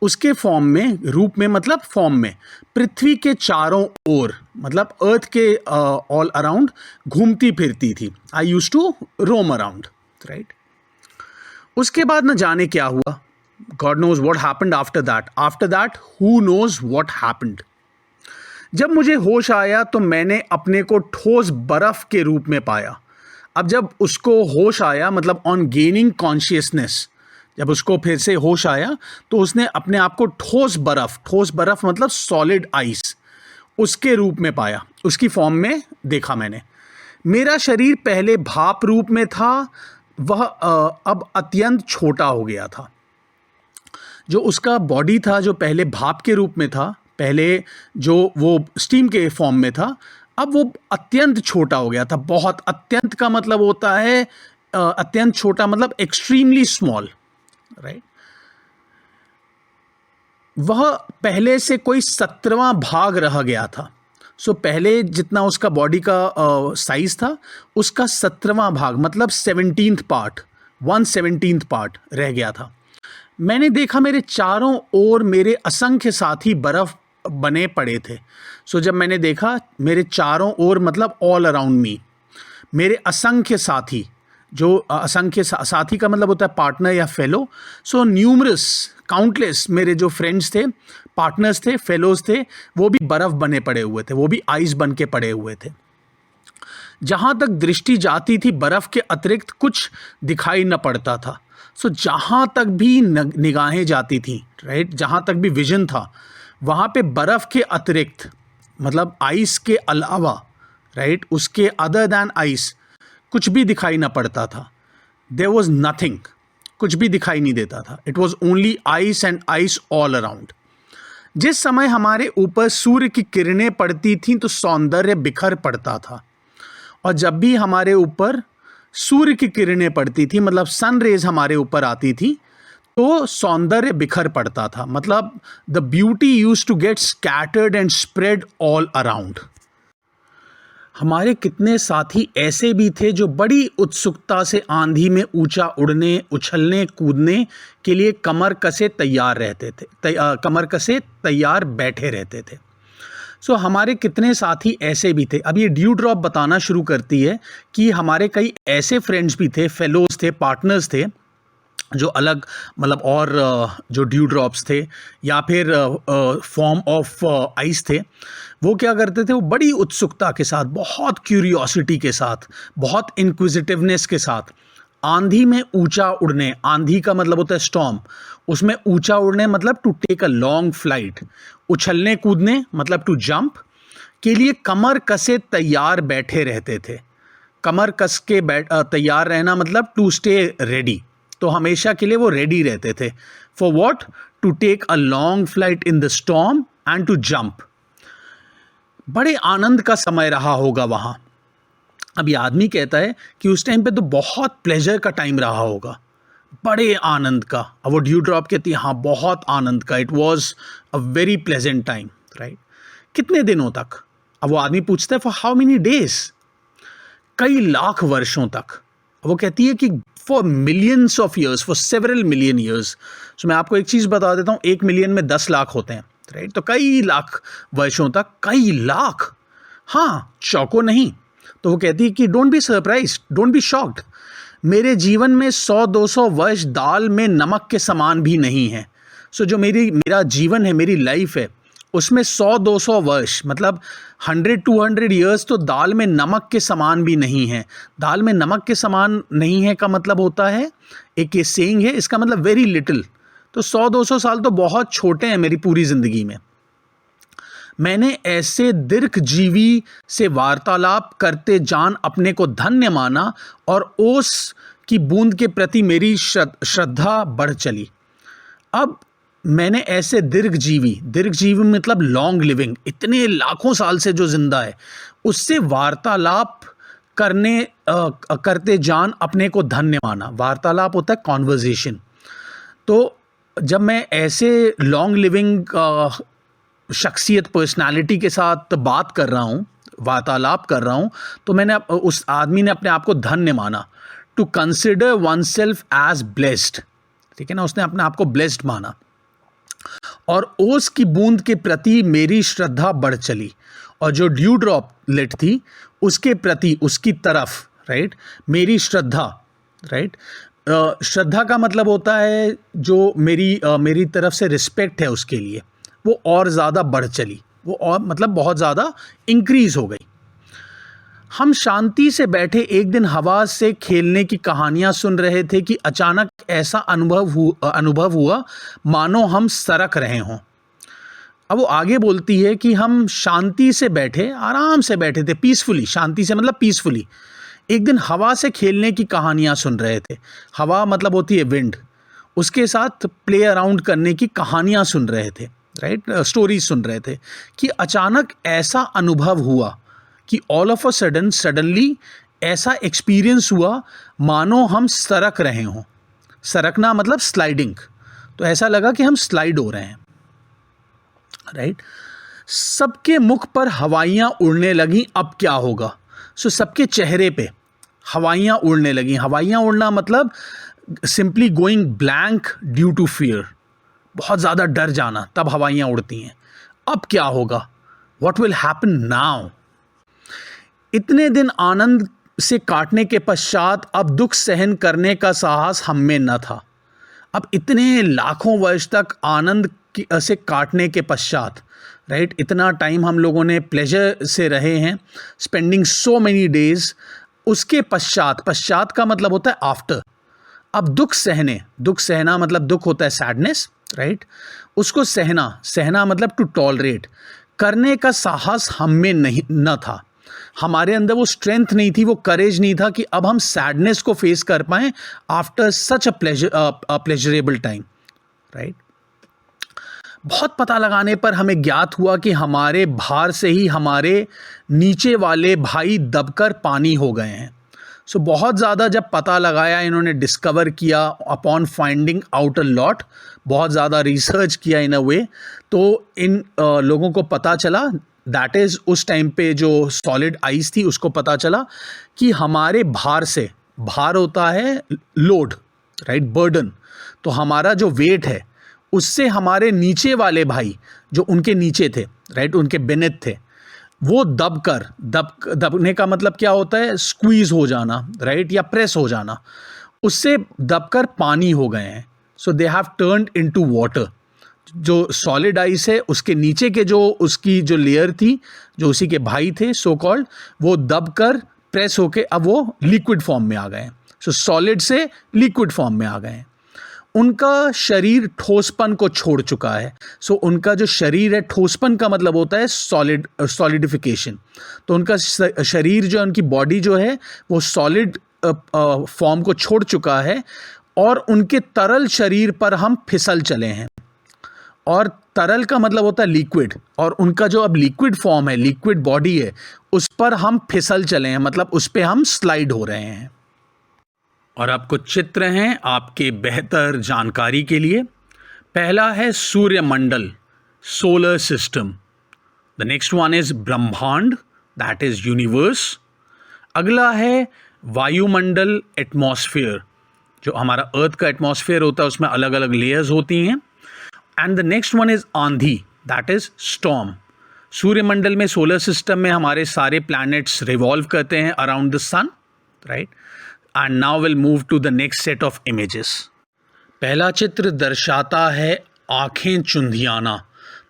उसके फॉर्म में, रूप में मतलब फॉर्म में, पृथ्वी के चारों ओर मतलब अर्थ के ऑल अराउंड घूमती फिरती थी। I used to roam around, right. उसके बाद न जाने क्या हुआ। God knows what happened after that. After that, who knows what happened. जब मुझे होश आया तो मैंने अपने को ठोस बर्फ के रूप में पाया। अब जब उसको होश आया मतलब ऑन गेनिंग कॉन्शियसनेस, जब उसको फिर से होश आया तो उसने अपने आप को ठोस बर्फ मतलब सॉलिड आइस, उसके रूप में पाया, उसकी फॉर्म में देखा मैंने। मेरा शरीर पहले भाप रूप में था, वह अब अत्यंत छोटा हो गया था। जो उसका बॉडी था, जो पहले भाप के रूप में था, पहले जो वो स्टीम के फॉर्म में था, अब वो अत्यंत छोटा हो गया था। बहुत, अत्यंत का मतलब होता है अत्यंत छोटा मतलब एक्सट्रीमली स्मॉल, राइट। वह पहले से कोई 17वां भाग रह गया था। सो पहले जितना उसका बॉडी का साइज था, उसका 17वां भाग मतलब 17th पार्ट, 1/17 पार्ट रह गया था। मैंने देखा मेरे चारों ओर मेरे असंख्य साथी बर्फ बने पड़े थे। सो जब मैंने देखा मेरे चारों ओर मतलब ऑल अराउंड मी, मेरे असंख्य साथी, जो असंख्य साथी का मतलब होता है पार्टनर या फेलो। सो न्यूमरस, काउंटलेस मेरे जो फ्रेंड्स थे, पार्टनर्स थे, फेलोज थे, वो भी बर्फ बने पड़े हुए थे, वो भी आइस बन के पड़े हुए थे। जहाँ तक दृष्टि जाती थी बर्फ के अतिरिक्त कुछ दिखाई न पड़ता था। सो जहाँ तक भी निगाहें जाती थी, राइट, जहाँ तक भी विजन था, वहाँ पे बर्फ़ के अतिरिक्त मतलब आइस के अलावा, राइट, उसके अदर दैन आइस कुछ भी दिखाई ना पड़ता था। देयर वॉज नथिंग, कुछ भी दिखाई नहीं देता था। It was only ice and ice all around. जिस समय हमारे ऊपर सूर्य की किरणें पड़ती थीं तो सौंदर्य बिखर पड़ता था, और जब भी हमारे ऊपर सूर्य की किरणें पड़ती थी मतलब सन रेज हमारे ऊपर आती थी तो सौंदर्य बिखर पड़ता था। मतलब the beauty used to get scattered and spread all around. हमारे कितने साथी ऐसे भी थे जो बड़ी उत्सुकता से आंधी में ऊंचा उड़ने, उछलने, कूदने के लिए कमर कसे तैयार बैठे रहते थे। सो हमारे कितने साथी ऐसे भी थे। अब ये ड्यू ड्रॉप बताना शुरू करती है कि हमारे कई ऐसे फ्रेंड्स भी थे, फेलोज थे, पार्टनर्स थे, जो अलग मतलब और जो ड्यू ड्रॉप्स थे या फिर फॉर्म ऑफ आइस थे, वो क्या करते थे, वो बड़ी उत्सुकता के साथ, बहुत क्यूरियोसिटी के साथ, बहुत इंक्विजिटिवनेस के साथ आंधी में ऊंचा उड़ने, आंधी का मतलब होता है स्टॉर्म, उसमें ऊंचा उड़ने मतलब to take a long flight, उछलने कूदने मतलब टू जंप के लिए कमर कसे तैयार बैठे रहते थे। कमर कस के तैयार रहना मतलब टू स्टे रेडी, तो हमेशा के लिए वो रेडी रहते थे। For what? To take a long flight in the storm and to jump. बड़े आनंद का समय रहा होगा वहाँ। अब ये आदमी कहता है कि उस टाइम पे तो बहुत प्लेजर का टाइम रहा होगा, बड़े आनंद का। अब वो ड्यू ड्रॉप कहती है हाँ बहुत आनंद का, it was a very pleasant time, right. कितने दिनों तक? अब वो आदमी पूछता है फॉर हाउ मेनी डेज? कई लाख वर्षों तक। वो कहती है कि for millions of years, for several million years. So मैं आपको एक चीज़ बता देता हूँ, 1 मिलियन में 10 लाख होते हैं, राइट। तो कई लाख वर्षों तक, कई लाख, हाँ चौको नहीं। तो वो कहती है कि don't be surprise, don't be shocked, मेरे जीवन में 100-200 वर्ष दाल में नमक के समान भी नहीं है। सो जो मेरा जीवन है, मेरी लाइफ है, उसमें 100-200 वर्ष मतलब 100-200 ईयर्स तो दाल में नमक के समान भी नहीं है। दाल में नमक के समान नहीं है का मतलब होता है, एक ये सेइंग है, इसका मतलब वेरी लिटिल। तो 100-200 साल तो बहुत छोटे हैं मेरी पूरी ज़िंदगी में। मैंने ऐसे दीर्घजीवी से वार्तालाप करते जान अपने को धन्य माना और ओस की बूंद के प्रति मेरी श्रद्धा बढ़ चली। अब मैंने ऐसे दीर्घजीवी मतलब लॉन्ग लिविंग, इतने लाखों साल से जो जिंदा है, उससे वार्तालाप करते जान अपने को धन्य माना। वार्तालाप होता है कॉन्वर्जेशन। तो जब मैं ऐसे लॉन्ग लिविंग शख्सियत, पर्सनालिटी के साथ बात कर रहा हूँ, वार्तालाप कर रहा हूँ, तो मैंने उस आदमी ने अपने आप को धन्य माना। To consider one self as blessed, ठीक है ना, उसने अपने आप को ब्लेस्ड माना। और ओस की बूंद के प्रति मेरी श्रद्धा बढ़ चली। और जो ड्यू ड्रॉप लेट थी उसके प्रति, उसकी तरफ, राइट, मेरी श्रद्धा, राइट। श्रद्धा का मतलब होता है जो मेरी तरफ से रिस्पेक्ट है उसके लिए, वो और ज़्यादा बढ़ चली, वो और मतलब बहुत ज़्यादा इंक्रीज़ हो गई। हम शांति से बैठे एक दिन हवा से खेलने की कहानियां सुन रहे थे कि अचानक ऐसा अनुभव हुआ मानो हम सरक रहे हों। अब वो आगे बोलती है कि हम शांति से बैठे, आराम से बैठे थे, पीसफुली, शांति से मतलब पीसफुली, एक दिन हवा से खेलने की कहानियां सुन रहे थे। हवा मतलब होती है विंड, उसके साथ प्ले अराउंड करने की कहानियां सुन रहे थे, राइट, स्टोरीज सुन रहे थे कि अचानक ऐसा अनुभव हुआ कि ऑल ऑफ अ सडनली ऐसा एक्सपीरियंस हुआ मानो हम सरक रहे हों। सरकना मतलब स्लाइडिंग, तो ऐसा लगा कि हम स्लाइड हो रहे हैं, राइट। सबके मुख पर हवाइयाँ उड़ने लगी, अब क्या होगा? सो सबके चेहरे पे हवाइयाँ उड़ने लगी। हवाइयाँ उड़ना मतलब simply going blank due to fear, बहुत ज़्यादा डर जाना, तब हवाइयाँ उड़ती हैं। अब क्या होगा? What will happen now? इतने दिन आनंद से काटने के पश्चात अब दुख सहन करने का साहस हम में न था। अब इतने लाखों वर्ष तक आनंद से काटने के पश्चात, राइट, इतना टाइम हम लोगों ने प्लेजर से रहे हैं, स्पेंडिंग सो मेनी डेज, उसके पश्चात का मतलब होता है आफ्टर। अब दुख सहना मतलब दुख होता है सैडनेस, राइट, उसको सहना मतलब टू टॉलरेट करने का साहस हम में न था। हमारे अंदर वो स्ट्रेंथ नहीं थी, वो करेज नहीं था कि अब हम सैडनेस को फेस कर पाएं आफ्टर सच अ प्लेजरेबल टाइम, राइट। बहुत पता लगाने पर हमें ज्ञात हुआ कि हमारे भार से ही हमारे नीचे वाले भाई दबकर पानी हो गए हैं। सो बहुत ज़्यादा जब पता लगाया, इन्होंने डिस्कवर किया, upon finding out a lot, बहुत ज़्यादा रिसर्च किया इन अ वे, तो इन लोगों को पता चला, दैट इज़ उस टाइम पे जो सॉलिड आइस थी उसको पता चला कि हमारे भार होता है लोड, राइट, बर्डन, तो हमारा जो वेट है उससे हमारे नीचे वाले भाई जो उनके नीचे थे, राइट, उनके बेनेथ थे, वो दबने का मतलब क्या होता है, स्क्वीज हो जाना, राइट, या प्रेस हो जाना, उससे दबकर पानी हो गए हैं. So they have turned into water. जो सॉलिड आइस है उसके नीचे के जो उसकी जो लेयर थी, जो उसी के भाई थे सो कॉल्ड, वो दबकर प्रेस होके अब वो लिक्विड फॉर्म में आ गए हैं. सो सॉलिड से लिक्विड फॉर्म में आ गए हैं. उनका शरीर ठोसपन को छोड़ चुका है. सो उनका जो शरीर है, ठोसपन का मतलब होता है सॉलिडिफिकेशन. तो उनका शरीर जो, उनकी बॉडी जो है वो सॉलिड फॉर्म को छोड़ चुका है और उनके तरल शरीर पर हम फिसल चले हैं. और तरल का मतलब होता है लिक्विड, और उनका जो अब लिक्विड फॉर्म है, लिक्विड बॉडी है, उस पर हम फिसल चले हैं, मतलब उस पर हम स्लाइड हो रहे हैं. और अब कुछ चित्र हैं आपके बेहतर जानकारी के लिए. पहला है सूर्यमंडल, solar system. The next one is ब्रह्मांड, दैट इज यूनिवर्स. अगला है वायुमंडल, एटमॉस्फेयर. जो हमारा अर्थ का एटमॉस्फेयर होता है उसमें अलग अलग लेयर्स होती हैं. And the next one is आंधी, दैट इज स्टॉर्म. सूर्यमंडल में, सोलर सिस्टम में हमारे सारे प्लैनेट्स रिवॉल्व करते हैं around the sun, right. And now will move to the next set of images. पहला चित्र दर्शाता है आंखें चुंधियाना,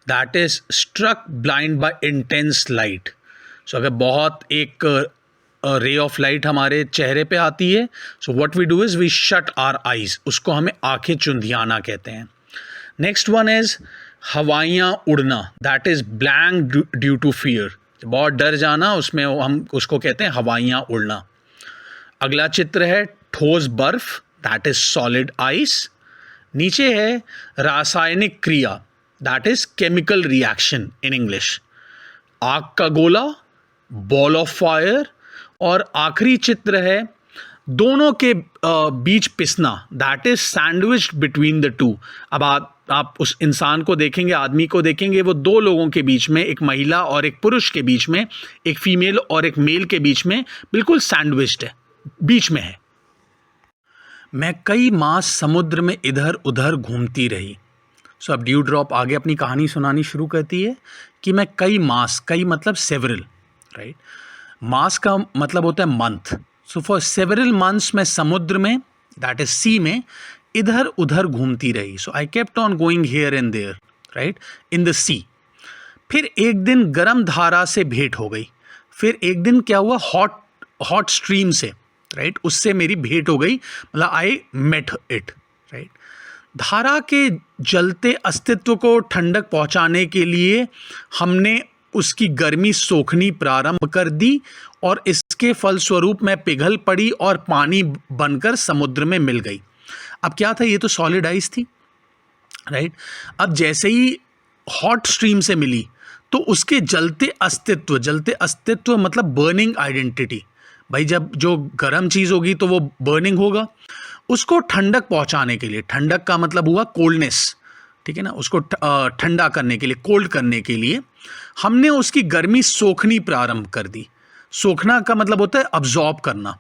that is struck blind by intense light. So अगर बहुत एक रे ऑफ लाइट हमारे चेहरे पे आती है, so what we do is we shut our eyes, उसको हमें आंखें चुंधियाना कहते हैं. नेक्स्ट वन इज हवाइयाँ उड़ना, that is blank due to fear. बहुत डर जाना, उसमें हम उसको कहते हैं हवाइयाँ उड़ना. अगला चित्र है ठोस बर्फ, दैट इज सॉलिड आइस. नीचे है रासायनिक क्रिया, that is chemical reaction in English. आग का गोला, बॉल ऑफ फायर. और आखिरी चित्र है दोनों के बीच पिसना, that is sandwiched between the two. अब आप उस इंसान को देखेंगे, आदमी को देखेंगे, वो दो लोगों के बीच में, एक महिला और एक पुरुष के बीच में, एक फीमेल और एक मेल के बीच में बिल्कुल सैंडविच्ड है, बीच में है. मैं कई मास समुद्र में इधर उधर घूमती रही. सो अब ड्यू ड्रॉप आगे अपनी कहानी सुनानी शुरू करती है कि मैं कई मास, कई मतलब सेवरल, राइट. मास का मतलब होता है month. So for several months मैं समुद्र में, दैट इज सी में, इधर उधर घूमती रही. So I kept on going here and there, right, in the sea. फिर एक दिन गर्म धारा से भेंट हो गई. फिर एक दिन क्या हुआ, हॉट स्ट्रीम से, राइट, उससे मेरी भेंट हो गई, मतलब आई मेट इट, राइट. धारा के जलते अस्तित्व को ठंडक पहुंचाने के लिए हमने उसकी गर्मी सोखनी प्रारंभ कर दी और इसके फलस्वरूप मैं पिघल पड़ी और पानी बनकर समुद्र में मिल गई. अब क्या था, ये तो सॉलिड आइस थी, राइट. अब जैसे ही हॉट स्ट्रीम से मिली तो उसके जलते अस्तित्व मतलब बर्निंग आइडेंटिटी. भाई जब जो गर्म चीज़ होगी तो वो बर्निंग होगा. उसको ठंडक पहुंचाने के लिए, ठंडक का मतलब हुआ कोल्डनेस, ठीक है ना, उसको ठंडा करने के लिए, कोल्ड करने के लिए हमने उसकी गर्मी सोखनी प्रारंभ कर दी. सोखना का मतलब होता है अब्जॉर्ब करना,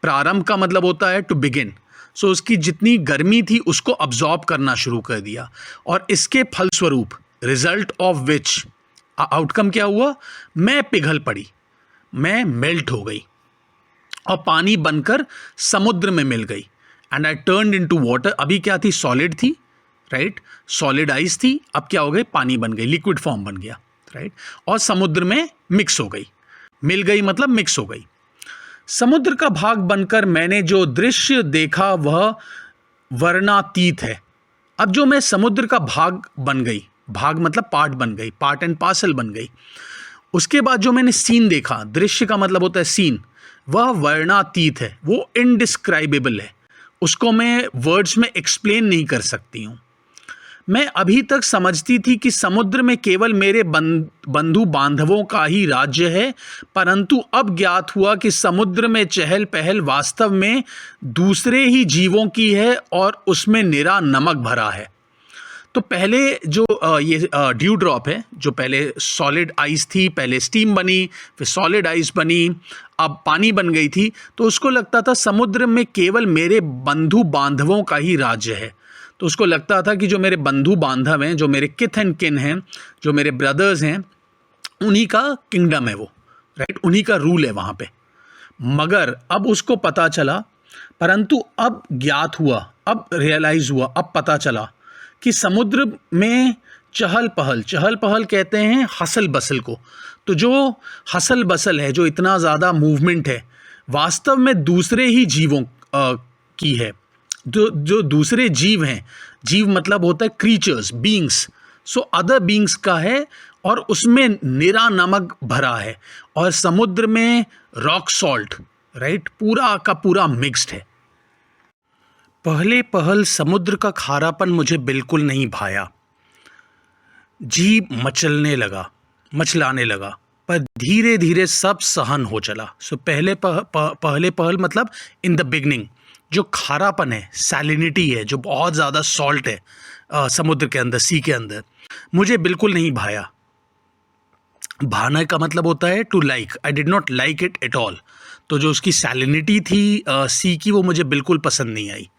प्रारंभ का मतलब होता है टू बिगिन. सो उसकी जितनी गर्मी थी उसको अब्जॉर्ब करना शुरू कर दिया और इसके फलस्वरूप, रिजल्ट ऑफ विच, आउटकम क्या हुआ, मैं पिघल पड़ी, मैं मेल्ट हो गई और पानी बनकर समुद्र में मिल गई. And I turned into water. अभी क्या थी, सॉलिड थी, राइट, सॉलिड आइस थी. अब क्या हो गई, पानी बन गई, लिक्विड फॉर्म बन गया, राइट, और समुद्र में मिक्स हो गई. मिल गई मतलब मिक्स हो गई. समुद्र का भाग बनकर मैंने जो दृश्य देखा वह वर्णातीत है. अब जो मैं समुद्र का भाग बन गई, भाग मतलब पार्ट बन गई, पार्ट एंड पार्सल बन गई, उसके बाद जो मैंने सीन देखा, दृश्य का मतलब होता है सीन, वह वर्णातीत है, वो इनडिस्क्राइबेबल है. उसको मैं वर्ड्स में एक्सप्लेन नहीं कर सकती हूँ. मैं अभी तक समझती थी कि समुद्र में केवल मेरे बंधु बांधवों का ही राज्य है, परंतु अब ज्ञात हुआ कि समुद्र में चहल पहल वास्तव में दूसरे ही जीवों की है और उसमें निरा नमक भरा है. तो पहले जो ये ड्यू ड्रॉप है, जो पहले सॉलिड आइस थी, पहले स्टीम बनी, फिर सॉलिड आइस बनी, अब पानी बन गई थी, तो उसको लगता था समुद्र में केवल मेरे बंधु बांधवों का ही राज्य है. तो उसको लगता था कि जो मेरे बंधु बांधव हैं, जो मेरे किथ एंड किन हैं, जो मेरे ब्रदर्स हैं, उन्हीं का किंगडम है वो, राइट, उन्हीं का रूल है वहाँ पे। मगर अब उसको पता चला, परंतु अब ज्ञात हुआ, अब रियलाइज़ हुआ, अब पता चला कि समुद्र में चहल पहल कहते हैं हसल बसल को। तो जो हसल बसल है, जो इतना ज़्यादा मूवमेंट है, वास्तव में दूसरे ही जीवों की है। जो दूसरे जीव हैं, जीव मतलब होता है creatures, beings, so other beings का है, और उसमें निरा नमक भरा है, और समुद्र में रॉक सॉल्ट, राइट, पूरा का पूरा मिक्स्ड है। पहले पहल समुद्र का खारापन मुझे बिल्कुल नहीं भाया, जी मचलाने लगा, पर धीरे धीरे सब सहन हो चला। सो पहले पहल मतलब इन द बिगनिंग जो खारापन है, सैलिनिटी है, जो बहुत ज़्यादा सॉल्ट है समुद्र के अंदर, सी के अंदर, मुझे बिल्कुल नहीं भाया। भाना का मतलब होता है to like, I did not like it at all. तो जो उसकी सैलिनिटी थी सी की, वो मुझे बिल्कुल पसंद नहीं आई।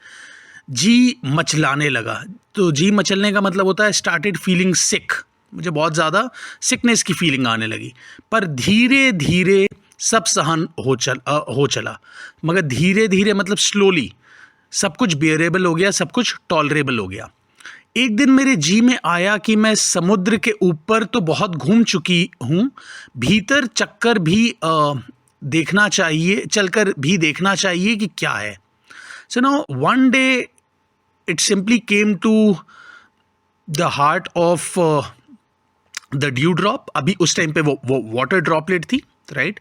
जी मचलाने लगा, तो जी मचलने का मतलब होता है स्टार्टेड फीलिंग सिक, मुझे बहुत ज़्यादा सिकनेस की फीलिंग आने लगी। पर धीरे धीरे सब सहन हो चला, मगर धीरे धीरे मतलब स्लोली सब कुछ बियरेबल हो गया, सब कुछ टॉलरेबल हो गया। एक दिन मेरे जी में आया कि मैं समुद्र के ऊपर तो बहुत घूम चुकी हूँ, भीतर चक्कर भी देखना चाहिए, चलकर भी देखना चाहिए कि क्या है। So now one day it simply came to the heart of the dew drop. अभी उस टाइम पे वो वाटर ड्रॉपलेट थी, राइट,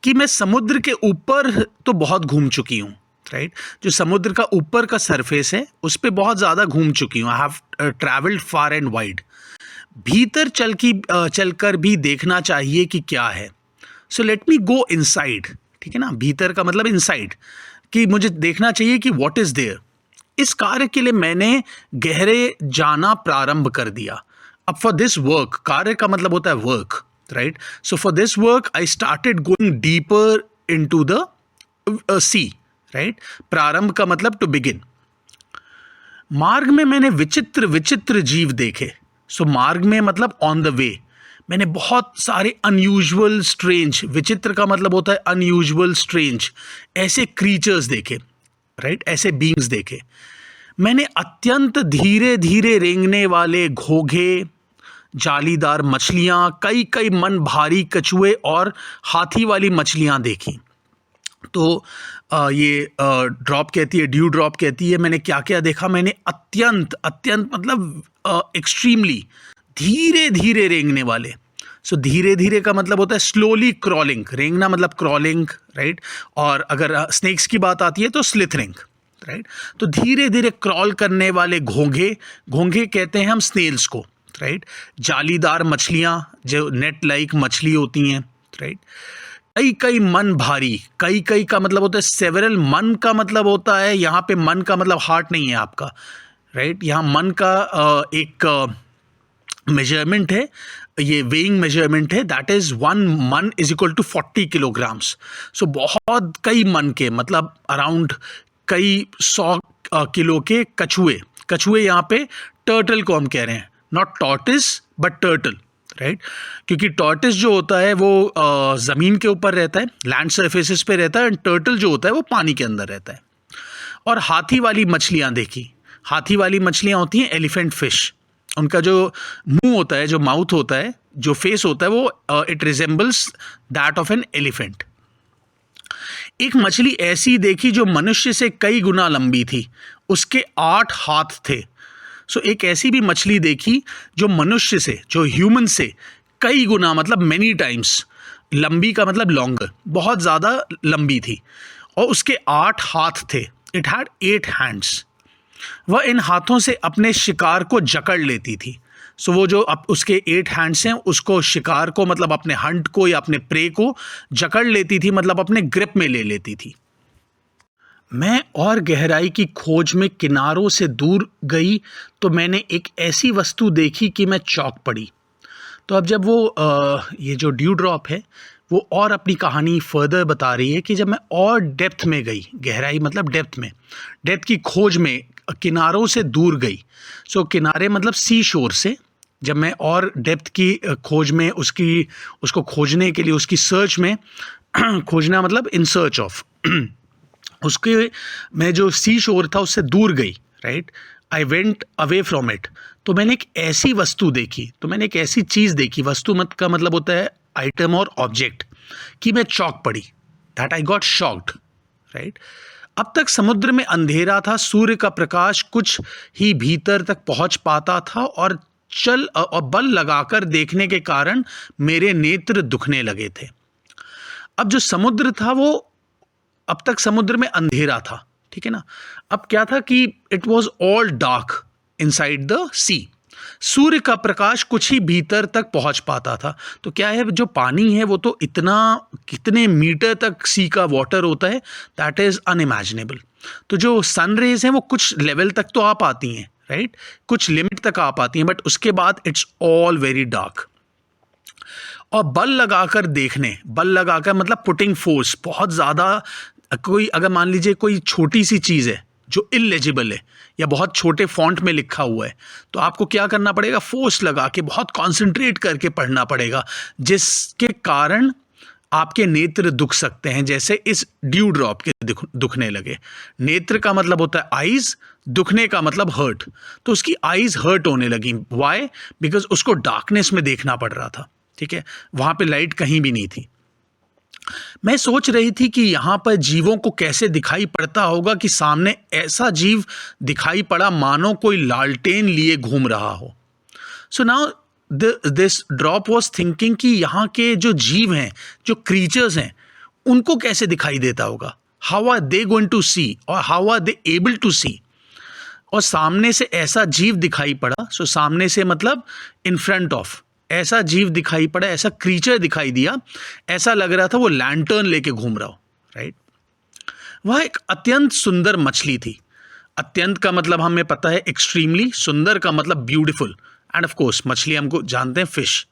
कि मैं समुद्र के ऊपर तो बहुत घूम चुकी हूँ, राइट, जो समुद्र का ऊपर का सरफेस है उस पर बहुत ज़्यादा घूम चुकी हूँ। I have travelled far and wide. भीतर चलकर भी देखना चाहिए कि क्या है। So let me go inside, ठीक है ना, भीतर का मतलब इनसाइड, कि मुझे देखना चाहिए कि व्हाट इज़ देयर। इस कार्य के लिए मैंने गहरे जाना प्रारंभ कर दिया। अब फॉर दिस वर्क, कार्य का मतलब होता है work, right, so for this work I started going deeper into the sea, right, प्रारंभ का मतलब टू बिगिन। मार्ग में मैंने विचित्र विचित्र जीव देखे। सो मार्ग में मतलब ऑन द वे, मैंने बहुत सारे अनयूजुअल स्ट्रेंज, विचित्र का मतलब होता है अनयूजुअल स्ट्रेंज, ऐसे क्रीचर्स देखे, राइट, ऐसे बीइंग्स देखे। मैंने अत्यंत धीरे धीरे रेंगने वाले घोंघे, जालीदार मछलियाँ, कई कई मन भारी कछुए और हाथी वाली मछलियाँ देखी। तो ये ड्रॉप कहती है, ड्यू ड्रॉप कहती है, मैंने क्या क्या देखा। मैंने अत्यंत अत्यंत मतलब एक्सट्रीमली धीरे धीरे रेंगने वाले। सो धीरे धीरे का मतलब होता है स्लोली क्रॉलिंग, रेंगना मतलब क्रॉलिंग, राइट, और अगर स्नेक्स की बात आती है तो स्लिथरिंग, राइट। तो धीरे धीरे क्रॉल करने वाले घोंघे, घोंघे कहते हैं हम स्नेल्स को, राइट। जालीदार मछलियाँ जो नेट लाइक मछली होती हैं, राइट। कई कई मन भारी, कई कई का मतलब होता है सेवरल, मन का मतलब होता है यहाँ पे, मन का मतलब हार्ट नहीं है आपका, राइट, यहाँ मन का एक मेजरमेंट है, ये वेइंग मेजरमेंट है, दैट इज़ 1 मन इज इक्वल टू 40 किलोग्राम्स। सो बहुत कई मन के मतलब अराउंड कई 100 किलो के कछुए। कछुए यहाँ पे टर्टल को हम कह रहे हैं, नॉट टॉर्टिस बट टर्टल, राइट, क्योंकि टॉर्टिस जो होता है वो ज़मीन के ऊपर रहता है, लैंड सरफेसेस पे रहता है, एंड टर्टल जो होता है वो पानी के अंदर रहता है। और हाथी वाली मछलियाँ देखी। हाथी वाली मछलियाँ होती हैं एलिफेंट फिश। उनका जो मुंह होता है, जो माउथ होता है, जो फेस होता है, वो it resembles that of an elephant. एक मछली ऐसी देखी जो मनुष्य से कई गुना लंबी थी, उसके 8 हाथ थे। सो एक ऐसी भी मछली देखी जो मनुष्य से, जो ह्यूमन से कई गुना मतलब मेनी टाइम्स, लंबी का मतलब लॉन्गर, बहुत ज़्यादा लंबी थी, और उसके 8 हाथ थे। It had 8 hands. वह इन हाथों से अपने शिकार को जकड़ लेती थी। सो वो जो अब उसके 8 हैंड्स हैं, उसको शिकार को मतलब अपने हंट को या अपने प्रे को जकड़ लेती थी, मतलब अपने ग्रिप में ले लेती थी। मैं और गहराई की खोज में किनारों से दूर गई तो मैंने एक ऐसी वस्तु देखी कि मैं चौंक पड़ी। तो अब जब वो ये जो ड्यू ड्रॉप है वो और अपनी कहानी फर्दर बता रही है कि जब मैं और डेप्थ में गई, गहराई मतलब डेप्थ में, डेप्थ की खोज में किनारों से दूर गई। सो किनारे मतलब सी शोर से, जब मैं और डेप्थ की खोज में उसको खोजने के लिए, उसकी सर्च में खोजना मतलब इन सर्च ऑफ उसके, मैं जो सी शोर था उससे दूर गई, right, I went away from it. तो मैंने एक ऐसी वस्तु देखी, तो मैंने एक ऐसी चीज़ देखी, वस्तु मत का मतलब होता है आइटम और ऑब्जेक्ट, कि मैं चौंक पड़ी, that I got shocked, right. अब तक समुद्र में अंधेरा था, सूर्य का प्रकाश कुछ ही भीतर तक पहुंच पाता था और बल लगाकर देखने के कारण मेरे नेत्र दुखने लगे थे। अब जो समुद्र था वो, अब तक समुद्र में अंधेरा था, ठीक है ना। अब क्या था कि it was all dark inside the sea, सूर्य का प्रकाश कुछ ही भीतर तक पहुंच पाता था। तो क्या है, जो पानी है वो तो इतना, कितने मीटर तक सी का वाटर होता है, दैट इज अनइमेजिनेबल। तो जो सन रेज हैं वो कुछ लेवल तक तो आ पाती हैं, राइट, कुछ लिमिट तक आ पाती हैं, बट उसके बाद इट्स ऑल वेरी डार्क। और बल लगाकर देखने, बल लगाकर मतलब पुटिंग फोर्स, बहुत ज़्यादा, कोई अगर मान लीजिए कोई छोटी सी चीज़ है जो इलेजिबल है या बहुत छोटे फॉन्ट में लिखा हुआ है, तो आपको क्या करना पड़ेगा, फोर्स लगा के बहुत कॉन्सेंट्रेट करके पढ़ना पड़ेगा, जिसके कारण आपके नेत्र दुख सकते हैं, जैसे इस ड्यू ड्रॉप के दुखने लगे। नेत्र का मतलब होता है आईज, दुखने का मतलब हर्ट, तो उसकी आईज हर्ट होने लगी। वाई? बिकॉज उसको डार्कनेस में देखना पड़ रहा था, ठीक है, वहां पे लाइट कहीं भी नहीं थी। मैं सोच रही थी कि यहाँ पर जीवों को कैसे दिखाई पड़ता होगा कि सामने ऐसा जीव दिखाई पड़ा मानो कोई लालटेन लिए घूम रहा हो। सो now this drop was thinking कि यहाँ के जो जीव हैं, जो क्रीचर्स हैं, उनको कैसे दिखाई देता होगा, how are they going to see और how are they able to see. और सामने से ऐसा जीव दिखाई पड़ा, सो सामने से मतलब इन फ्रंट ऑफ, ऐसा जीव दिखाई पड़ा, ऐसा क्रीचर दिखाई दिया, ऐसा लग रहा था वो लैंटर्न लेके घूम रहा हो, राइट। वह एक अत्यंत सुंदर मछली थी। अत्यंत का मतलब हमें पता है एक्सट्रीमली, सुंदर का मतलब ब्यूटीफुल, एंड ऑफ कोर्स मछली हमको जानते हैं फिश।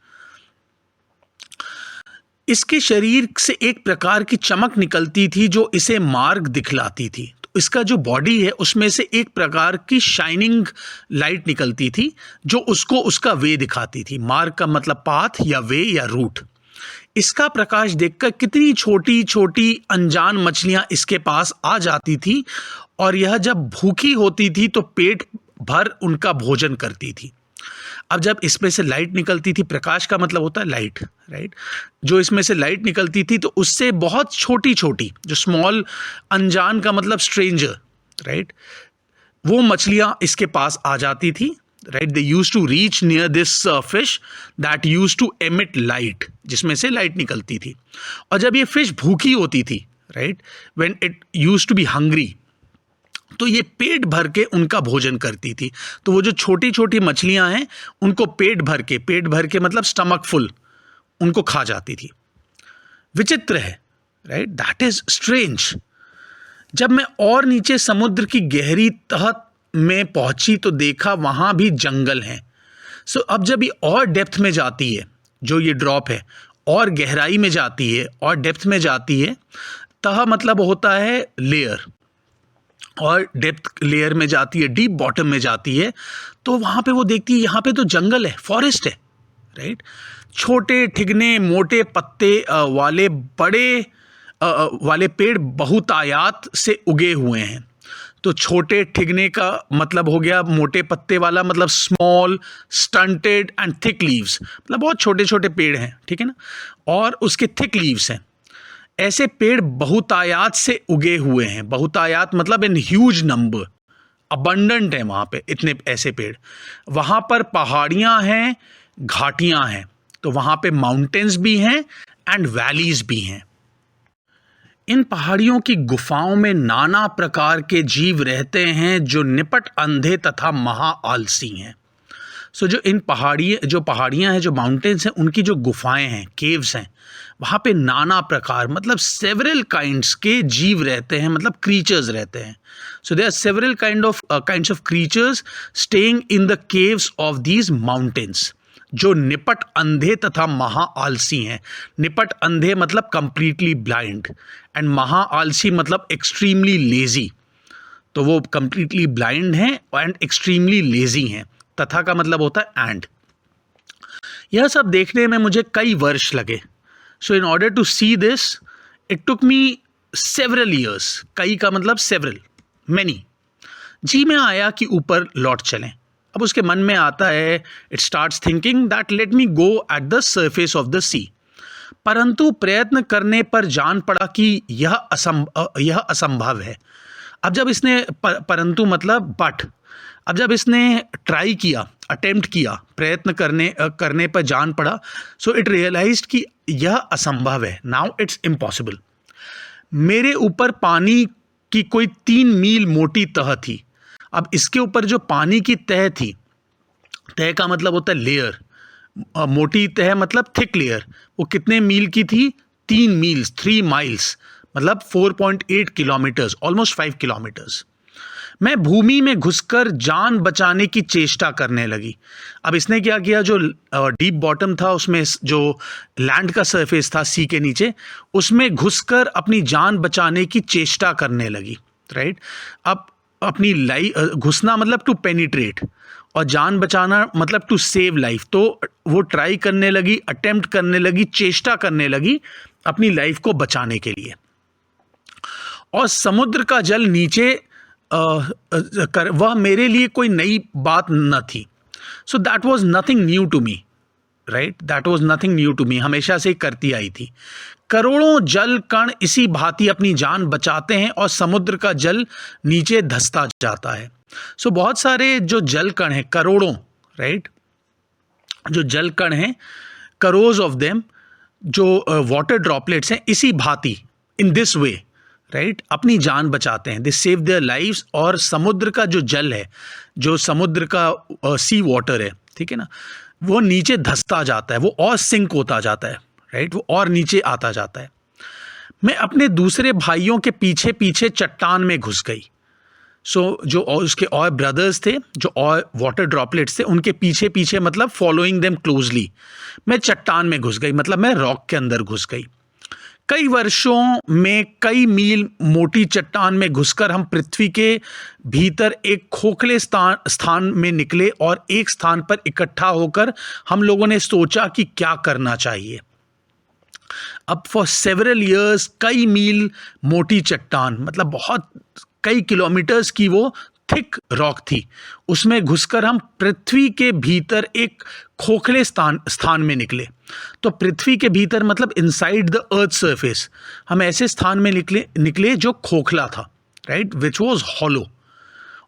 इसके शरीर से एक प्रकार की चमक निकलती थी जो इसे मार्ग दिखलाती थी। तो इसका जो बॉडी है उसमें से एक प्रकार की शाइनिंग लाइट निकलती थी जो उसको उसका वे दिखाती थी। मार्ग का मतलब पाथ या वे या रूट। इसका प्रकाश देखकर कितनी छोटी छोटी अनजान मछलियां इसके पास आ जाती थी और यह जब भूखी होती थी तो पेट भर उनका भोजन करती थी। अब जब इसमें से लाइट निकलती थी, प्रकाश का मतलब होता है लाइट, राइट, जो इसमें से लाइट निकलती थी तो उससे बहुत छोटी छोटी, जो स्मॉल, अनजान का मतलब स्ट्रेंजर, राइट, वो मछलियां इसके पास आ जाती थी, right. They use to reach near this fish that use to emit light, जिसमें से लाइट निकलती थी। और जब ये फिश भूखी होती थी, right, when it use to be hungry, तो ये पेट भर के उनका भोजन करती थी। तो वो जो छोटी छोटी मछलियां हैं उनको पेट भर के मतलब स्टमक फुल, उनको खा जाती थी। विचित्र है, राइट, दैट इज स्ट्रेंज। जब मैं और नीचे समुद्र की गहरी तह में पहुंची तो देखा वहां भी जंगल हैं। सो अब जब ये और डेप्थ में जाती है, जो ये ड्रॉप है, और गहराई में जाती है और डेप्थ में जाती है, तह मतलब होता है लेयर, और डेप्थ लेयर में जाती है, डीप बॉटम में जाती है, तो वहाँ पे वो देखती है यहाँ पे तो जंगल है, फॉरेस्ट है, राइट। छोटे ठिगने मोटे पत्ते वाले बड़े वाले पेड़ बहुतायात से उगे हुए हैं। तो छोटे ठिगने का मतलब हो गया मोटे पत्ते वाला, मतलब small stunted and thick leaves, मतलब बहुत छोटे छोटे पेड़ हैं, ठीक है ना, और उसके थिक लीव्स हैं। ऐसे पेड़ बहुतायात से उगे हुए हैं। बहुतायात मतलब इन ह्यूज नंबर, अबंडेंट है वहाँ पे इतने ऐसे पेड़। वहाँ पर पहाड़ियाँ हैं, घाटियाँ हैं, तो वहाँ पे माउंटेन्स भी हैं एंड वैलीज भी हैं। इन पहाड़ियों की गुफाओं में नाना प्रकार के जीव रहते हैं जो निपट अंधे तथा महा आलसी हैं। सो जो पहाड़ियाँ हैं, जो माउंटेन्स हैं, उनकी जो गुफाएं हैं, केव्स हैं, वहाँ पे नाना प्रकार मतलब सेवरल काइंड्स के जीव रहते हैं, मतलब क्रीचर्स रहते हैं। So there are several kinds of creatures staying in the caves of these mountains, जो निपट अंधे तथा महा आलसी हैं। निपट अंधे मतलब कंप्लीटली ब्लाइंड, एंड महा आलसी मतलब एक्सट्रीमली लेजी। तो वो कंप्लीटली ब्लाइंड हैं एंड एक्सट्रीमली लेजी हैं। तथा का मतलब होता है एंड। यह सब देखने में मुझे कई वर्ष लगे। So in order to see this it took me several years. कई का मतलब सेवरल, मैनी। जी में आया कि ऊपर लौट चलें। अब उसके मन में आता है, it starts thinking that let me go at the surface of the sea. परंतु प्रयत्न करने पर जान पड़ा कि यह असंभव है। अब जब इसने परंतु मतलब बट, अब जब इसने ट्राई किया, अटेम्प्ट किया, प्रयत्न करने पर जान पड़ा, सो इट रियलाइज्ड कि यह असंभव है। Now it's impossible. मेरे ऊपर पानी की कोई 3 मील मोटी तह थी। अब इसके ऊपर जो पानी की तह थी, तह का मतलब होता है लेयर, मोटी तह मतलब थिक लेयर, वो कितने मील की थी? 3 मील्स, 3 माइल्स, मतलब 4.8 किलोमीटर्स, ऑलमोस्ट 5 किलोमीटर्स। मैं भूमि में घुसकर जान बचाने की चेष्टा करने लगी। अब इसने क्या किया, जो डीप बॉटम था, उसमें जो लैंड का सरफेस था सी के नीचे, उसमें घुसकर अपनी जान बचाने की चेष्टा करने लगी, राइट। अब अपनी लाइफ, घुसना मतलब टू पेनिट्रेट, और जान बचाना मतलब टू सेव लाइफ। तो वो ट्राई करने लगी, अटेम्प्ट करने लगी, चेष्टा करने लगी अपनी लाइफ को बचाने के लिए। और समुद्र का जल नीचे वह मेरे लिए कोई नई बात न थी। So that was nothing new to me, right, that was nothing new to me, हमेशा से करती आई थी। करोड़ों जल कण इसी भांति अपनी जान बचाते हैं और समुद्र का जल नीचे धंसता जाता है। सो बहुत सारे जो जल कण हैं, करोड़ों, राइट, जो जल कण हैं, करोर्स ऑफ देम, जो वाटर ड्रॉपलेट्स हैं, इसी भांति, इन दिस वे, राइट, अपनी जान बचाते हैं, दे सेव देयर लाइव्स। और समुद्र का जो जल है, जो समुद्र का सी वाटर है, ठीक है ना, वो नीचे धंसता जाता है, वो और सिंक होता जाता है, राइट, वो और नीचे आता जाता है। मैं अपने दूसरे भाइयों के पीछे पीछे चट्टान में घुस गई। सो जो और उसके और ब्रदर्स थे, जो और वाटर ड्रॉपलेट्स थे, उनके पीछे पीछे मतलब फॉलोइंग देम क्लोजली, मैं चट्टान में घुस गई, मतलब मैं रॉक के अंदर घुस गई। कई वर्षों में कई मील मोटी चट्टान में घुसकर हम पृथ्वी के भीतर एक खोखले स्थान में निकले और एक स्थान पर इकट्ठा होकर हम लोगों ने सोचा कि क्या करना चाहिए। अब फॉर सेवरल ईयर्स, कई मील मोटी चट्टान मतलब बहुत कई किलोमीटर्स की वो थिक रॉक थी, उसमें घुसकर हम पृथ्वी के भीतर एक खोखले स्थान में निकले। तो पृथ्वी के भीतर मतलब इनसाइड द अर्थ सरफेस, हम ऐसे स्थान में निकले जो खोखला था, राइट, विच वॉज हॉलो।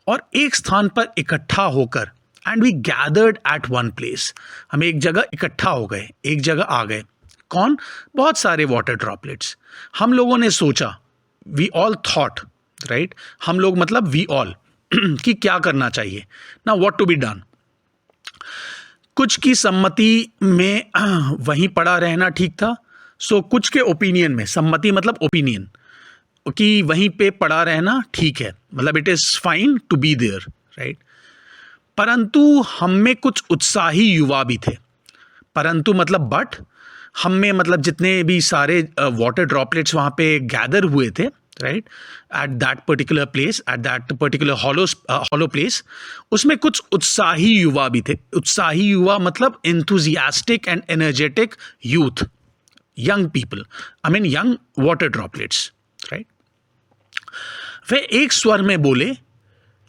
और एक स्थान पर इकट्ठा होकर, and we gathered at one place, हम एक जगह इकट्ठा हो गए, एक जगह आ गए। कौन? बहुत सारे वाटर ड्रॉपलेट्स। हम लोगों ने सोचा, वी ऑल थॉट, राइट, हम लोग मतलब वी ऑल, कि क्या करना चाहिए, ना व्हाट टू बी डन। कुछ की सम्मति में वहीं पड़ा रहना ठीक था। सो कुछ के ओपिनियन में, सम्मति मतलब ओपिनियन, कि वहीं पे पड़ा रहना ठीक है, मतलब it is fine to be there, right. परंतु हम में कुछ उत्साही युवा भी थे। परंतु मतलब बट, हम में मतलब जितने भी सारे वाटर ड्रॉपलेट्स वहाँ पे गैदर हुए थे, right, at that particular place, at that particular hollow place, उसमें कुछ उत्साही युवा भी थे। उत्साही युवा मतलब enthusiastic and energetic youth, young people, I mean young water droplets, right. वे एक स्वर में बोले,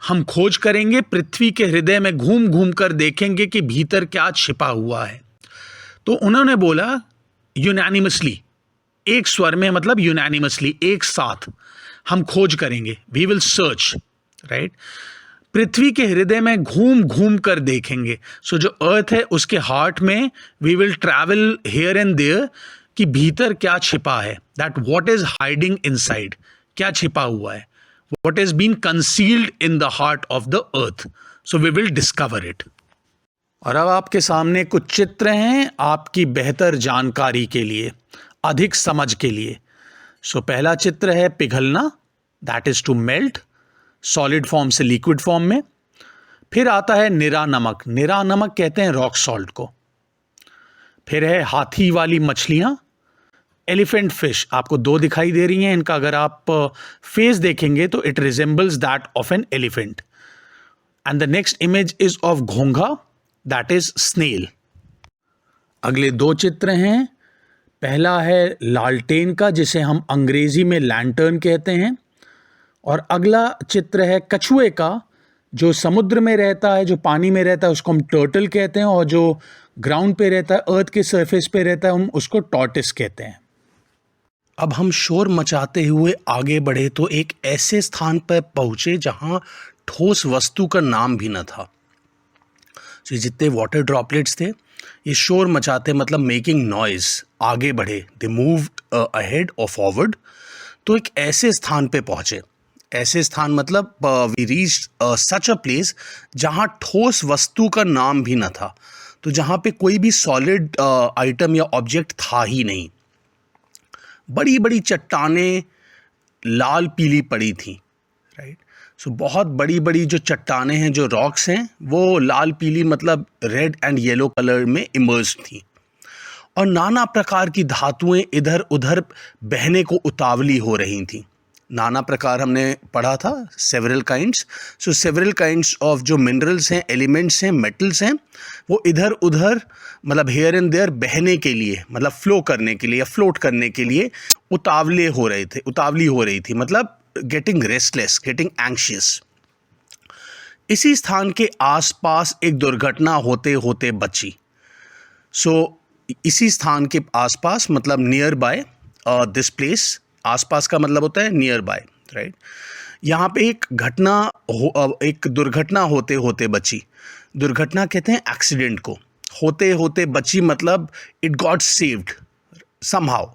हम खोज करेंगे, पृथ्वी के हृदय में घूम घूम कर देखेंगे कि भीतर क्या छिपा हुआ है। तो उन्होंने बोला यूनानिमसली, एक स्वर में मतलब यूनानिमसली, एक साथ, हम खोज करेंगे, वी विल सर्च, राइट, पृथ्वी के हृदय में घूम घूम कर देखेंगे। सो जो अर्थ है उसके हार्ट में we will travel here and there, कि भीतर क्या छिपा है, that what is hiding inside, क्या छिपा हुआ है, what is been concealed in the heart of the earth, so we will discover it. और अब आपके सामने कुछ चित्र हैं आपकी बेहतर जानकारी के लिए, अधिक समझ के लिए। सो पहला चित्र है पिघलना, that is to melt, solid form से लिक्विड फॉर्म में। फिर आता है निरा नमक, निरा नमक कहते हैं रॉक सॉल्ट को। फिर है हाथी वाली मछलियाँ, एलिफेंट फिश आपको दो दिखाई दे रही हैं, इनका अगर आप फेस देखेंगे तो it resembles that of an elephant. And the next image is of घोंघा, दैट इज स्नेल. अगले दो चित्र हैं. पहला है लालटेन का, जिसे हम अंग्रेजी में लैंटर्न कहते हैं, और अगला चित्र है कछुए का, जो समुद्र में रहता है, जो पानी में रहता है उसको हम टर्टल कहते हैं, और जो ग्राउंड पे रहता है, अर्थ के सरफेस पे रहता है, हम उसको टॉर्टिस कहते हैं. अब हम शोर मचाते हुए आगे बढ़े तो एक ऐसे स्थान पर पहुंचे जहां ठोस वस्तु का नाम भी न था. तो जितने वाटर ड्रॉपलेट्स थे ये शोर मचाते, मतलब मेकिंग नॉइज, आगे बढ़े, दे मूव अहेड और फॉरवर्ड. तो एक ऐसे स्थान पे पहुंचे, ऐसे स्थान मतलब we reach such a place जहां ठोस वस्तु का नाम भी न था. तो जहां पे कोई भी सॉलिड आइटम या ऑब्जेक्ट था ही नहीं. बड़ी बड़ी चट्टानें लाल पीली पड़ी थी, राइट. सो बहुत बड़ी बड़ी जो चट्टानें हैं, जो रॉक्स हैं, वो लाल पीली मतलब रेड एंड येलो कलर में इमर्ज थी. और नाना प्रकार की धातुएं इधर उधर बहने को उतावली हो रही थी. नाना प्रकार हमने पढ़ा था, several kinds. So several kinds of जो मिनरल्स हैं, एलिमेंट्स हैं, मेटल्स हैं, वो इधर उधर मतलब हेयर एंड देयर बहने के लिए, मतलब फ्लो करने के लिए या फ्लोट करने के लिए उतावली हो रही थी, मतलब गेटिंग रेस्टलेस, गेटिंग एंग्शियस. इसी स्थान के आसपास एक दुर्घटना होते होते बची. सो इसी स्थान के आसपास मतलब नियर बाय दिस प्लेस, आसपास का मतलब होता है नियर बाय, राइट. यहाँ पे एक दुर्घटना होते होते बची. दुर्घटना कहते हैं एक्सीडेंट को. होते होते बची मतलब इट गॉट सेव्ड समहाउ.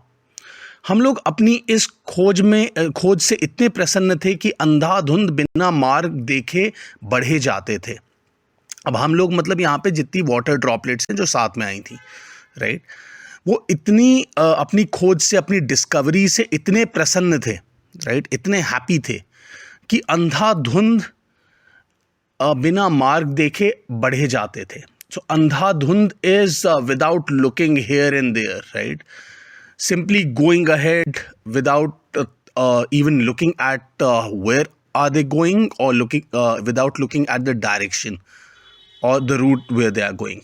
हम लोग अपनी इस खोज से इतने प्रसन्न थे कि अंधाधुंध बिना मार्ग देखे बढ़े जाते थे. अब हम लोग मतलब यहाँ पे जितनी वाटर ड्रॉपलेट्स हैं जो साथ में आई थी, राइट, वो इतनी अपनी खोज से, अपनी डिस्कवरी से इतने प्रसन्न थे, राइट, इतने हैप्पी थे कि अंधाधुंध बिना मार्ग देखे बढ़े जाते थे. सो अंधाधुंध is without looking here and there, right, simply going ahead without even looking at where are they going, or without looking at the direction or the route where they are going.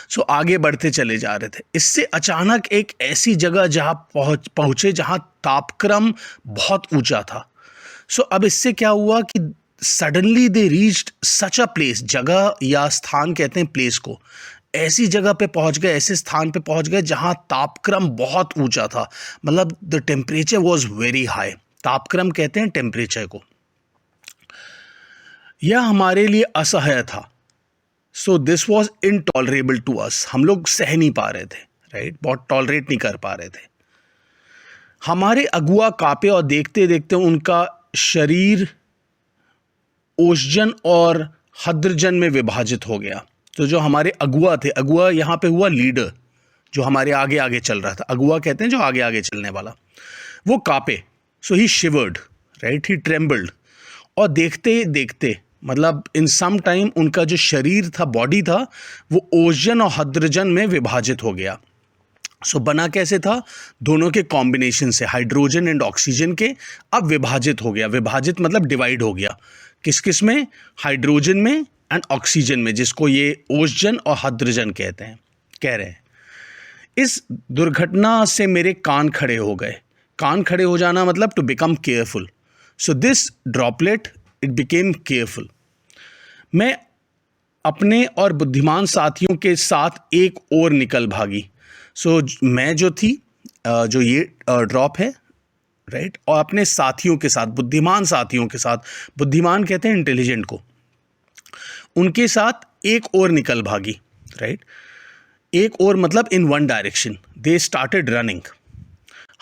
So आगे बढ़ते चले जा रहे थे. इससे अचानक एक ऐसी जगह जहाँ पहुँचे जहाँ तापक्रम बहुत ऊंचा था. So अब इससे क्या हुआ कि suddenly they reached such a place, जगह या स्थान कहते हैं प्लेस को, ऐसी जगह पे पहुंच गए, ऐसे स्थान पे पहुंच गए जहां तापक्रम बहुत ऊंचा था, मतलब the temperature was very high. तापक्रम कहते हैं टेम्परेचर को. यह हमारे लिए असह्य था. So this was intolerable to us. हम लोग सह नहीं पा रहे थे, राइट, बहुत टॉलरेट नहीं कर पा रहे थे. हमारे अगुआ कांपे और देखते देखते उनका शरीर ओशजन और हद्रजन में विभाजित हो गया. तो जो हमारे अगुआ थे, अगुआ यहाँ पे हुआ लीडर, जो हमारे आगे आगे चल रहा था. अगुआ कहते हैं जो आगे आगे चलने वाला. वो कांपे. सो ही शिवर्ड, राइट, ही ट्रेम्बल्ड. और देखते देखते मतलब इन सम टाइम उनका जो शरीर था, बॉडी था, वो ओजन और हद्रजन में विभाजित हो गया. सो बना कैसे था? दोनों के कॉम्बिनेशन से, हाइड्रोजन एंड ऑक्सीजन के, अब विभाजित हो गया. विभाजित मतलब डिवाइड हो गया. किस किस में? हाइड्रोजन में एंड ऑक्सीजन में, जिसको ये ओजन और हाइड्रोजन कहते हैं, कह रहे हैं. इस दुर्घटना से मेरे कान खड़े हो गए. कान खड़े हो जाना मतलब to become careful. So this droplet it became careful. मैं अपने और बुद्धिमान साथियों के साथ एक और निकल भागी. सो मैं जो थी, जो ये ड्रॉप है, राइट, और अपने साथियों के साथ, बुद्धिमान साथियों के साथ, बुद्धिमान कहते हैं इंटेलिजेंट को, उनके साथ एक और निकल भागी, राइट. एक और मतलब इन one direction. They started running.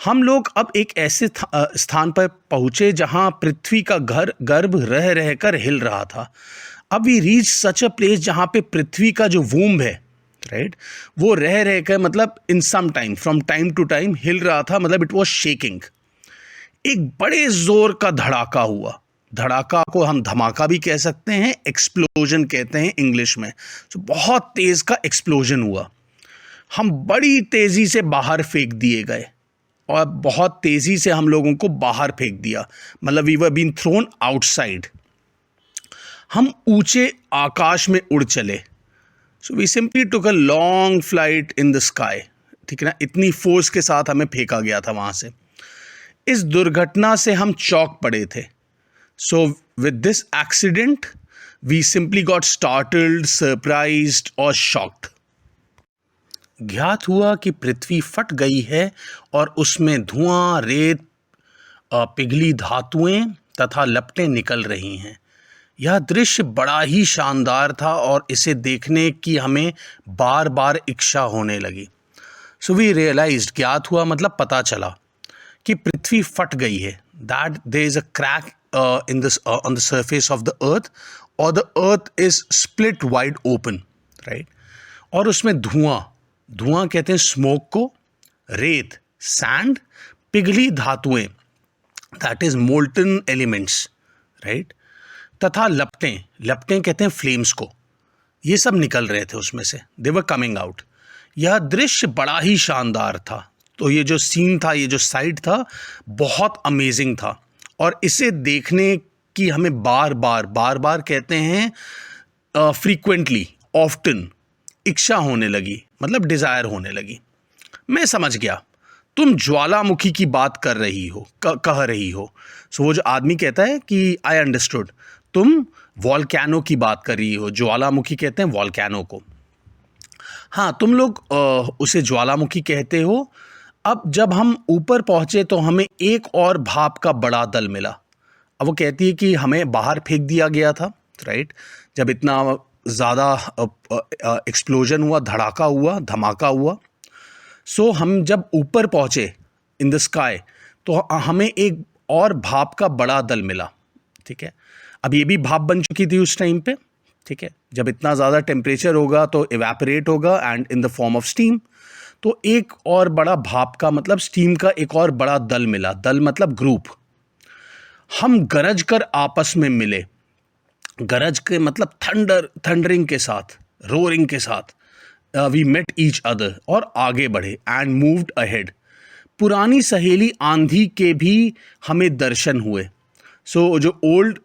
हम लोग अब एक ऐसे स्थान पर पहुंचे जहां पृथ्वी का गर्भ रह रहकर हिल रहा था. अब we reach such a place जहां पे पृथ्वी का जो वूम्ब है, राइट, वो रह रहकर मतलब in some time, from time to time हिल रहा था, मतलब इट वॉज शेकिंग. एक बड़े जोर का धड़ाका हुआ. धड़ाका को हम धमाका भी कह सकते हैं, एक्सप्लोजन कहते हैं इंग्लिश में. तो बहुत तेज का एक्सप्लोजन हुआ. हम बड़ी तेज़ी से बाहर फेंक दिए गए और बहुत तेज़ी से हम लोगों को बाहर फेंक दिया, मतलब we were been thrown outside. हम ऊंचे आकाश में उड़ चले। So we simply took a long flight in the sky, ठीक है ना, इतनी फोर्स के साथ हमें फेंका गया था वहाँ से। इस दुर्घटना से हम चौंक पड़े थे। So with this accident we simply got startled, surprised और शॉक्ड। ज्ञात हुआ कि पृथ्वी फट गई है और उसमें धुआं, रेत, पिघली धातुएं तथा लपटें निकल रही हैं। यह दृश्य बड़ा ही शानदार था और इसे देखने की हमें बार बार इच्छा होने लगी। सो वी रियलाइज्ड, ज्ञात हुआ मतलब पता चला कि पृथ्वी फट गई है, that there is a crack in this on the surface of the earth, और the earth is split wide open, right. और उसमें धुआं, धुआं कहते हैं स्मोक को, रेत, सैंड, पिघली धातुएं, that is molten elements, right, तथा लपटें, लपटें कहते हैं फ्लेम्स को। ये सब निकल रहे थे उसमें से, दे वर कमिंग आउट। यह दृश्य बड़ा ही शानदार था। तो ये जो सीन था, ये जो साइट था, बहुत अमेजिंग था और इसे देखने की हमें बार बार कहते हैं फ्रीक्वेंटली, ऑफ्टन इच्छा होने लगी, मतलब डिज़ायर होने लगी। मैं समझ गया तुम ज्वालामुखी की बात कर रही हो, कह रही हो। सो वो जो आदमी कहता है कि आई अंडरस्टूड, तुम वॉल्केनो की बात कर रही हो, ज्वालामुखी कहते हैं वॉल्केनो को। हाँ, तुम लोग उसे ज्वालामुखी कहते हो। अब जब हम ऊपर पहुंचे तो हमें एक और भाप का बड़ा दल मिला। अब वो कहती है कि हमें बाहर फेंक दिया गया था, राइट, जब इतना ज़्यादा एक्सप्लोजन हुआ, धड़ाका हुआ, धमाका हुआ। सो हम जब ऊपर पहुँचे इन द स्काई तो हमें एक और भाप का बड़ा दल मिला, ठीक है। अब ये भी भाप बन चुकी थी उस टाइम पे, ठीक है। जब इतना ज़्यादा टेम्परेचर होगा तो इवेपोरेट होगा and in the form of steam. तो एक और बड़ा भाप का मतलब स्टीम का एक और बड़ा दल मिला, दल मतलब ग्रुप। हम गरज कर आपस में मिले, गरज के मतलब थंडरिंग के साथ, रोरिंग के साथ, वी मेट ईच अदर और आगे बढ़े एंड मूव्ड अहेड। पुरानी सहेली आंधी के भी हमें दर्शन हुए। सो जो ओल्ड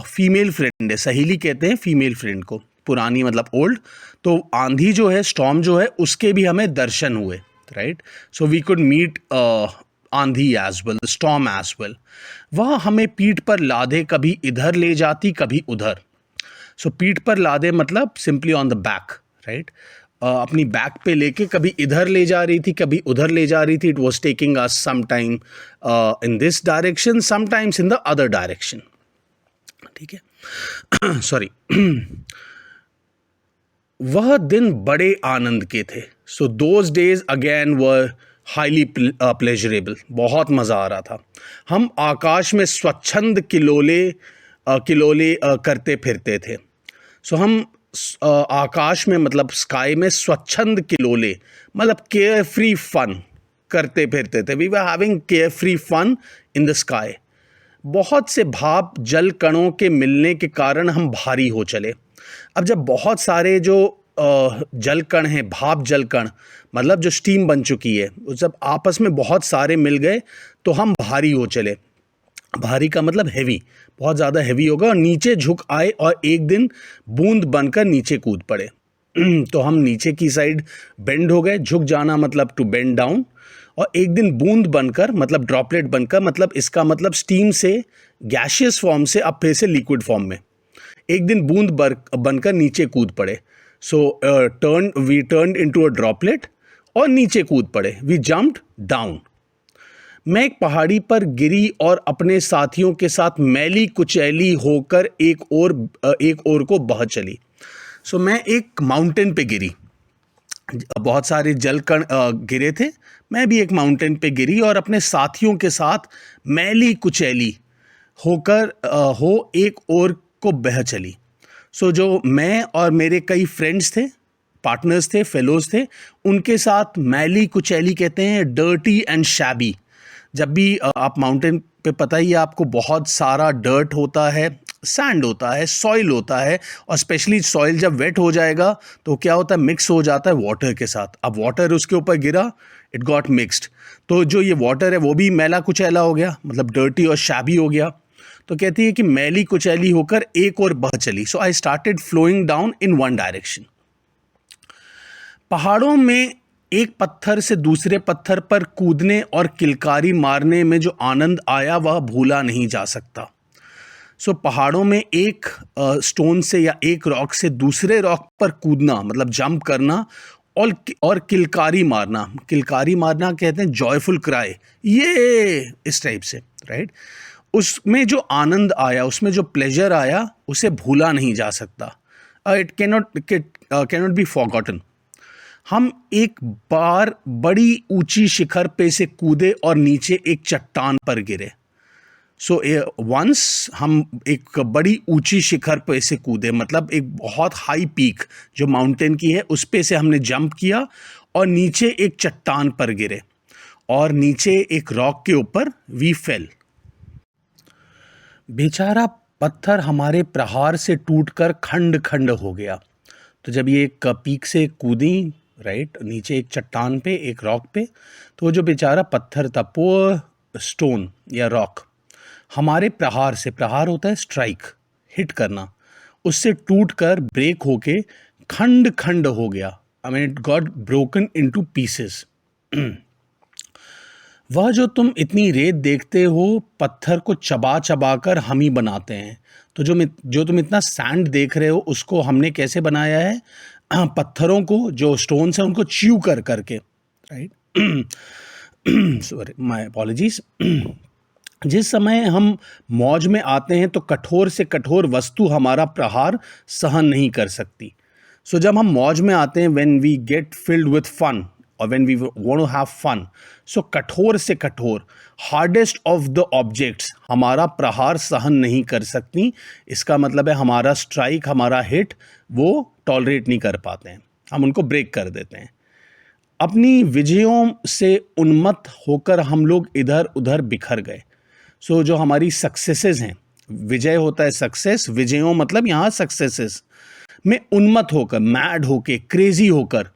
फीमेल फ्रेंड है, सहेली कहते हैं फीमेल फ्रेंड को, पुरानी मतलब ओल्ड, तो आंधी जो है, स्टॉर्म जो है, उसके भी हमें दर्शन हुए, right. So we could meet aandhi as well, storm as well. वह हमें पीठ पर लादे कभी इधर ले जाती कभी उधर। सो पीठ पर लादे मतलब simply on the back, right, अपनी बैक पे लेके कभी इधर ले जा रही थी कभी उधर ले जा रही थी। It was taking us some time in this direction, sometimes in the other direction, ठीक है। सॉरी। वह दिन बड़े आनंद के थे। So those days again were highly pleasurable, बहुत मज़ा आ रहा था। हम आकाश में स्वच्छंद किलोले करते फिरते थे। सो हम आकाश में मतलब स्काई में स्वच्छंद किलोले मतलब केयर फ्री फन करते फिरते थे। We were having carefree fun in the sky. बहुत से भाप जल कणों के मिलने के कारण हम भारी हो चले। अब जब बहुत सारे जो जल कण हैं, भाप जल कण मतलब जो स्टीम बन चुकी है, जब आपस में बहुत सारे मिल गए तो हम भारी हो चले। भारी का मतलब हैवी, बहुत ज़्यादा हैवी होगा और नीचे झुक आए और एक दिन बूंद बनकर नीचे कूद पड़े। तो हम नीचे की साइड बेंड हो गए, झुक जाना मतलब टू बेंड डाउन, और एक दिन बूंद बनकर मतलब ड्रॉपलेट बनकर, मतलब इसका मतलब स्टीम से गैशियस फॉर्म से अब फिर से लिक्विड फॉर्म में एक दिन बूंद बनकर नीचे कूद पड़े। So we turn into a droplet और नीचे कूद पड़े, वी जम्प्ड डाउन। मैं एक पहाड़ी पर गिरी और अपने साथियों के साथ मैली कुचैली होकर एक ओर को बह चली। सो मैं एक माउंटेन पे गिरी, बहुत सारे जलकण गिरे थे, मैं भी एक माउंटेन पे गिरी और अपने साथियों के साथ मैली कुचैली होकर एक ओर को बह चली। सो जो मैं और मेरे कई फ्रेंड्स थे, पार्टनर्स थे, फेलोज थे, उनके साथ मैली कुचैली कहते हैं डर्टी एंड शैबी। जब भी आप माउंटेन पे, पता ही है आपको, बहुत सारा डर्ट होता है, सैंड होता है, सॉइल होता है, और स्पेशली सॉइल जब वेट हो जाएगा तो क्या होता है, मिक्स हो जाता है वाटर के साथ। अब वाटर उसके ऊपर गिरा, इट गॉट मिक्स्ड, तो जो ये वाटर है वो भी मैला कुचैला हो गया, मतलब डर्टी और शैबी हो गया। तो कहती है कि मैली कुचैली होकर एक और बह चली। So I started flowing down in one direction. पहाड़ों में एक पत्थर से दूसरे पत्थर पर कूदने और किलकारी मारने में जो आनंद आया वह भूला नहीं जा सकता। सो पहाड़ों में एक स्टोन से या एक रॉक से दूसरे रॉक पर कूदना, मतलब जंप करना, और किलकारी मारना कहते हैं जॉयफुल क्राई, ये इस टाइप से, राइट। उसमें जो आनंद आया, उसमें जो प्लेजर आया, उसे भूला नहीं जा सकता। It cannot be forgotten. हम एक बार बड़ी ऊंची शिखर पे से कूदे और नीचे एक चट्टान पर गिरे। सो वंस हम एक बड़ी ऊंची शिखर पे से कूदे, मतलब एक बहुत हाई पीक जो माउंटेन की है उस पे से हमने जंप किया और नीचे एक चट्टान पर गिरे, और नीचे एक रॉक के ऊपर वी फेल। बेचारा पत्थर हमारे प्रहार से टूटकर खंड खंड हो गया। तो जब ये एक पीक से कूदी, राइट, नीचे एक चट्टान पे, एक रॉक पे, तो वो जो बेचारा पत्थर था, पुअर स्टोन या रॉक, हमारे प्रहार से, प्रहार होता है स्ट्राइक, हिट करना, उससे टूट कर ब्रेक होके खंड खंड हो गया। I mean it got broken into pieces. वह जो तुम इतनी रेत देखते हो, पत्थर को चबा चबा कर हम ही बनाते हैं। तो जो तुम इतना सैंड देख रहे हो, उसको हमने कैसे बनाया है? पत्थरों को, जो स्टोन्स हैं, उनको च्यू कर करके, राइट। Sorry, my apologies. जिस समय हम मौज में आते हैं तो कठोर से कठोर वस्तु हमारा प्रहार सहन नहीं कर सकती। सो जब हम मौज में आते हैं, when we get filled with fun, और when we want to have fun, so कठोर से कठोर, हार्डेस्ट ऑफ द ऑब्जेक्ट्स हमारा प्रहार सहन नहीं कर सकती। इसका मतलब है हमारा स्ट्राइक, हमारा हिट, वो टॉलरेट नहीं कर पाते हैं, हम उनको ब्रेक कर देते हैं। अपनी विजयों से उन्मत्त होकर हम लोग इधर उधर बिखर गए। सो जो हमारी सक्सेसेस हैं, विजय होता है सक्सेस, विजयों मतलब यहाँ सक्सेसेस में उन्मत्त होकर, मैड होकर, क्रेजी होकर,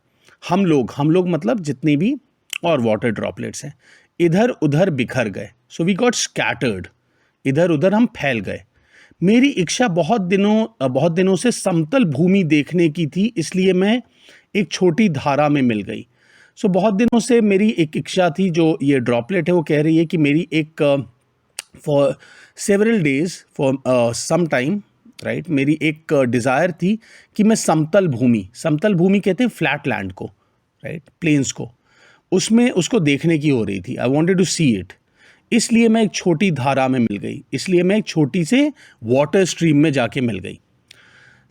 हम लोग मतलब जितनी भी और वाटर ड्रॉपलेट्स हैं, इधर उधर बिखर गए। सो वी गॉट स्कैटर्ड, इधर उधर हम फैल गए। मेरी इच्छा बहुत दिनों से समतल भूमि देखने की थी, इसलिए मैं एक छोटी धारा में मिल गई। सो बहुत दिनों से मेरी एक इच्छा थी, जो ये ड्रॉपलेट है वो कह रही है कि मेरी एक for several days, for some time, right, मेरी एक डिज़ायर थी कि मैं समतल भूमि कहते हैं फ्लैट लैंड को, राइट, प्लेन्स को, उसमें उसको देखने की हो रही थी। I wanted to see it. इसलिए मैं एक छोटी धारा में मिल गई, इसलिए मैं एक छोटी से वाटर स्ट्रीम में जाके मिल गई।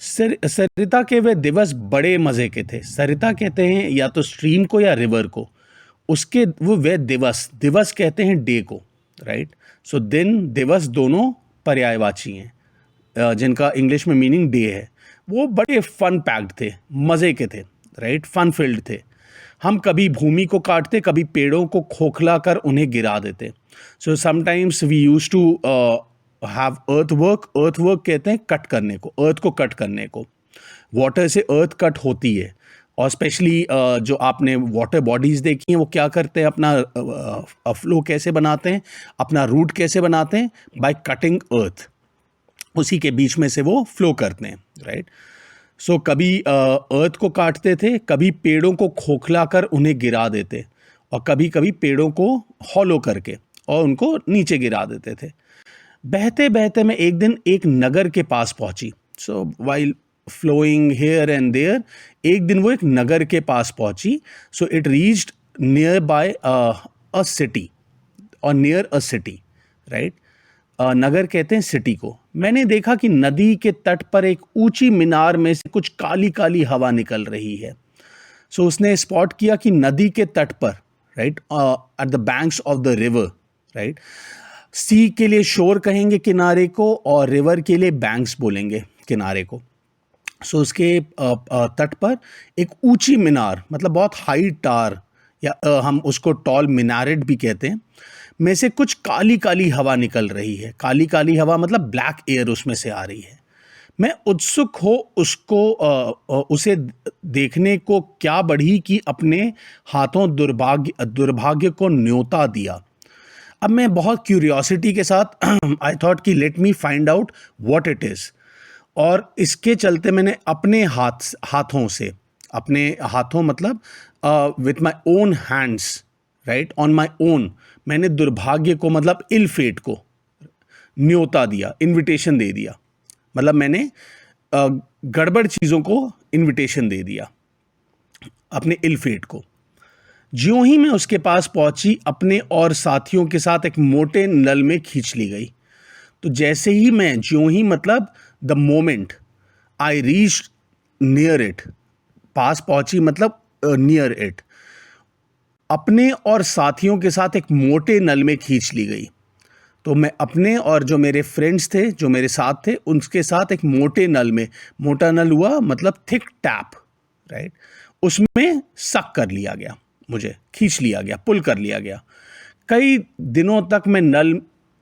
सरिता के वे दिवस बड़े मज़े के थे। सरिता कहते हैं या तो स्ट्रीम को या रिवर को, उसके वे दिवस कहते हैं डे को, राइट। सो दिन दिवस दोनों पर्यायवाची हैं, जिनका इंग्लिश में मीनिंग डे है। वो बड़े फन पैक्ड थे, मज़े के थे, राइट, फन फिल्ड थे। हम कभी भूमि को काटते, कभी पेड़ों को खोखला कर उन्हें गिरा देते। So sometimes we use to have earthwork कहते हैं कट करने को, अर्थ को कट करने को। वाटर से अर्थ कट होती है, और स्पेशली जो आपने वाटर बॉडीज़ देखी हैं, वो क्या करते हैं, अपना फ्लो कैसे बनाते हैं, अपना रूट कैसे बनाते हैं, बाय कटिंग अर्थ, उसी के बीच में से वो फ्लो करते हैं, राइट। सो कभी अर्थ को काटते थे, कभी पेड़ों को खोखला कर उन्हें गिरा देते, और कभी कभी पेड़ों को हॉलो करके और उनको नीचे गिरा देते थे। बहते बहते मैं एक दिन एक नगर के पास पहुंची। So while flowing here and there, एक दिन वो एक नगर के पास पहुंची। So it reached near by a city, और नियर अ सिटी, राइट। नगर कहते हैं सिटी को। मैंने देखा कि नदी के तट पर एक ऊंची मीनार में से कुछ काली काली हवा निकल रही है। सो उसने स्पॉट किया कि नदी के तट पर, right, at the banks of the river, right, सी के लिए शोर कहेंगे किनारे को, और रिवर के लिए बैंक्स बोलेंगे किनारे को। सो उसके तट पर एक ऊंची मीनार, मतलब बहुत हाई टार, या हम उसको टॉल मिनारेट भी कहते हैं, में से कुछ काली काली हवा निकल रही है। काली काली हवा मतलब ब्लैक एयर उसमें से आ रही है। मैं उत्सुक हो उसे देखने को क्या बढ़ी कि अपने हाथों दुर्भाग्य को न्योता दिया। अब मैं बहुत क्यूरियोसिटी के साथ आई थॉट कि let me find out what it is, और इसके चलते मैंने अपने हाथों मतलब with my own hands, right, on my own, मैंने दुर्भाग्य को मतलब इल फेट को न्योता दिया, इनविटेशन दे दिया। मतलब मैंने गड़बड़ चीज़ों को इनविटेशन दे दिया अपने इल फेट को। ज्यों ही मैं उसके पास पहुंची, अपने और साथियों के साथ एक मोटे नल में खींच ली गई। तो जैसे ही मैं ज्यों ही मतलब the moment I reach near it, पास पहुंची मतलब नियर इट, अपने और साथियों के साथ एक मोटे नल में खींच ली गई। तो मैं अपने और जो मेरे फ्रेंड्स थे, जो मेरे साथ थे, उनके साथ एक मोटे नल में, मोटा नल हुआ मतलब थिक टैप, राइट, उसमें सक कर लिया गया, मुझे खींच लिया गया, पुल कर लिया गया। कई दिनों तक मैं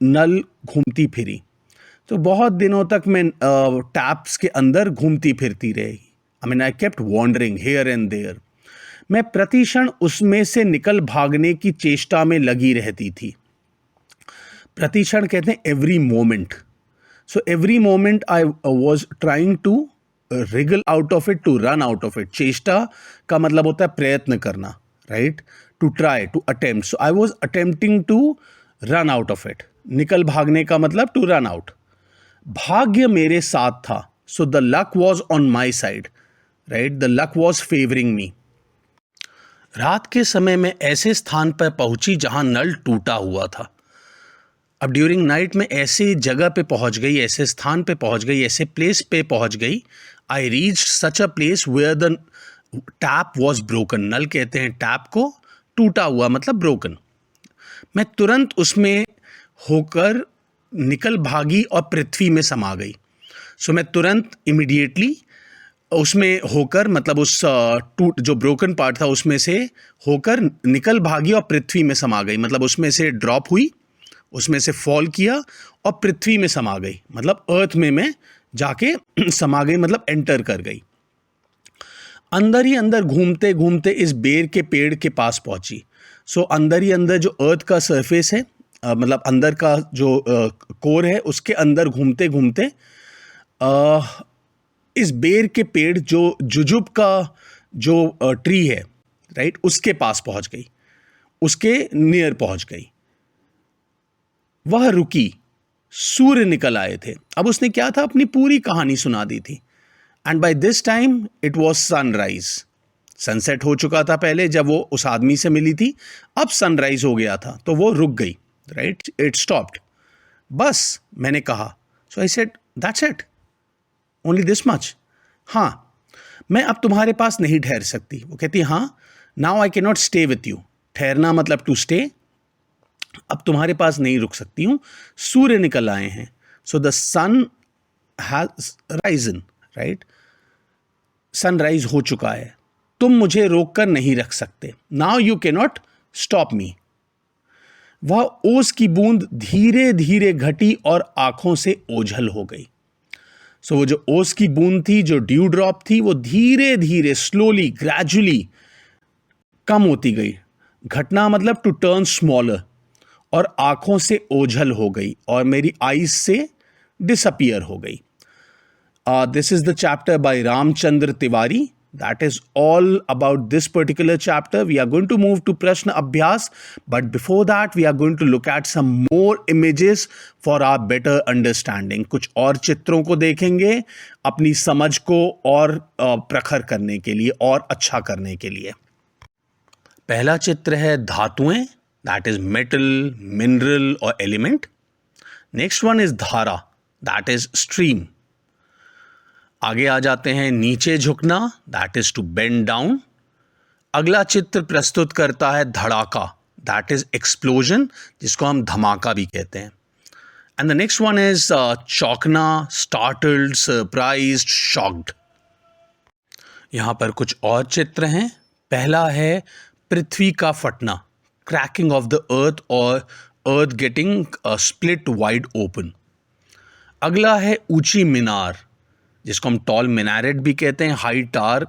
नल घूमती फिरी। तो बहुत दिनों तक मैं टैप्स के अंदर घूमती फिरती रही। I mean I kept wandering here and there. मैं प्रतिक्षण उसमें से निकल भागने की चेष्टा में लगी रहती थी। प्रतिक्षण कहते हैं every moment. So every moment I was trying to wriggle out of it, to run out of it. चेष्टा का मतलब होता है प्रयत्न करना, right, to try, to attempt. So I was attempting to run out of it. निकल भागने का मतलब टू रन आउट। भाग्य मेरे साथ था, so the luck was on my side, right, the luck was favouring me. रात के समय में ऐसे स्थान पर पहुंची जहां नल टूटा हुआ था। अब ड्यूरिंग नाइट में ऐसी जगह पे पहुंच गई, ऐसे स्थान पे पहुंच गई, ऐसे प्लेस पे पहुंच गई। I reach such a place where the tap was broken. नल कहते हैं टैप को, टूटा हुआ मतलब ब्रोकन। मैं तुरंत उसमें होकर निकल भागी और पृथ्वी में समा गई। सो मैं तुरंत इमीडिएटली उसमें होकर मतलब उस जो ब्रोकन पार्ट था उसमें से होकर निकल भागी और पृथ्वी में समा गई। मतलब उसमें से ड्रॉप हुई, उसमें से फॉल किया और पृथ्वी में समा गई। मतलब अर्थ में मैं जाके समा गई, मतलब एंटर कर गई। अंदर ही अंदर घूमते घूमते इस बेर के पेड़ के पास पहुंची। सो अंदर ही अंदर जो अर्थ का सरफेस है, मतलब अंदर का जो कोर है, उसके अंदर घूमते घूमते इस बेर के पेड़, जो जुजुब का जो ट्री है, राइट, उसके पास पहुंच गई, उसके नियर पहुंच गई। वह रुकी, सूर्य निकल आए थे। अब उसने क्या था, अपनी पूरी कहानी सुना दी थी। And by this time it was sunrise. Sunset हो चुका था पहले जब वो उस आदमी से मिली थी, अब सनराइज हो गया था, तो वो रुक गई, राइट, इट स्टॉप्ड। बस, मैंने कहा। So I said that's it, only this much. हाँ, मैं अब तुम्हारे पास नहीं ठहर सकती। वो कहती हाँ, now I can not stay with you. ठहरना मतलब टू स्टे। अब तुम्हारे पास नहीं रुक सकती हूँ, सूर्य निकल आए हैं। So the sun has risen, right, sunrise हो चुका है, तुम मुझे रोक कर नहीं रख सकते। Now you can not stop me. वह ओस की बूंद धीरे धीरे घटी और आंखों से ओझल हो गई। सो वो जो ओस की बूंद थी, जो ड्यू ड्रॉप थी, वो धीरे धीरे, स्लोली, ग्रेजुअली कम होती गई। घटना मतलब टू टर्न स्मॉलर, और आंखों से ओझल हो गई और मेरी आईज से डिसअपियर हो गई। This is the chapter by Ramchandra Tiwari. That is all about this particular chapter. We are going to move to Prashna Abhyas, but before that we are going to look at some more images for our better understanding. कुछ और चित्रों को देखेंगे अपनी समझ को और प्रखर करने के लिए और अच्छा करने के लिए. पहला चित्र है धातुएं, that is metal, mineral or element. Next one is धारा, that is stream. आगे आ जाते हैं नीचे झुकना, that is to bend down. अगला चित्र प्रस्तुत करता है धड़ाका, दैट इज एक्सप्लोजन, जिसको हम धमाका भी कहते हैं. And the next one is चौंकना, स्टार्टल्ड, सरप्राइज्ड, शॉक्ड. यहां पर कुछ और चित्र हैं. पहला है पृथ्वी का फटना, क्रैकिंग ऑफ द अर्थ और अर्थ गेटिंग स्प्लिट वाइड ओपन। अगला है ऊंची मीनार, जिसको हम टॉल मिनारेट भी कहते हैं, हाई टावर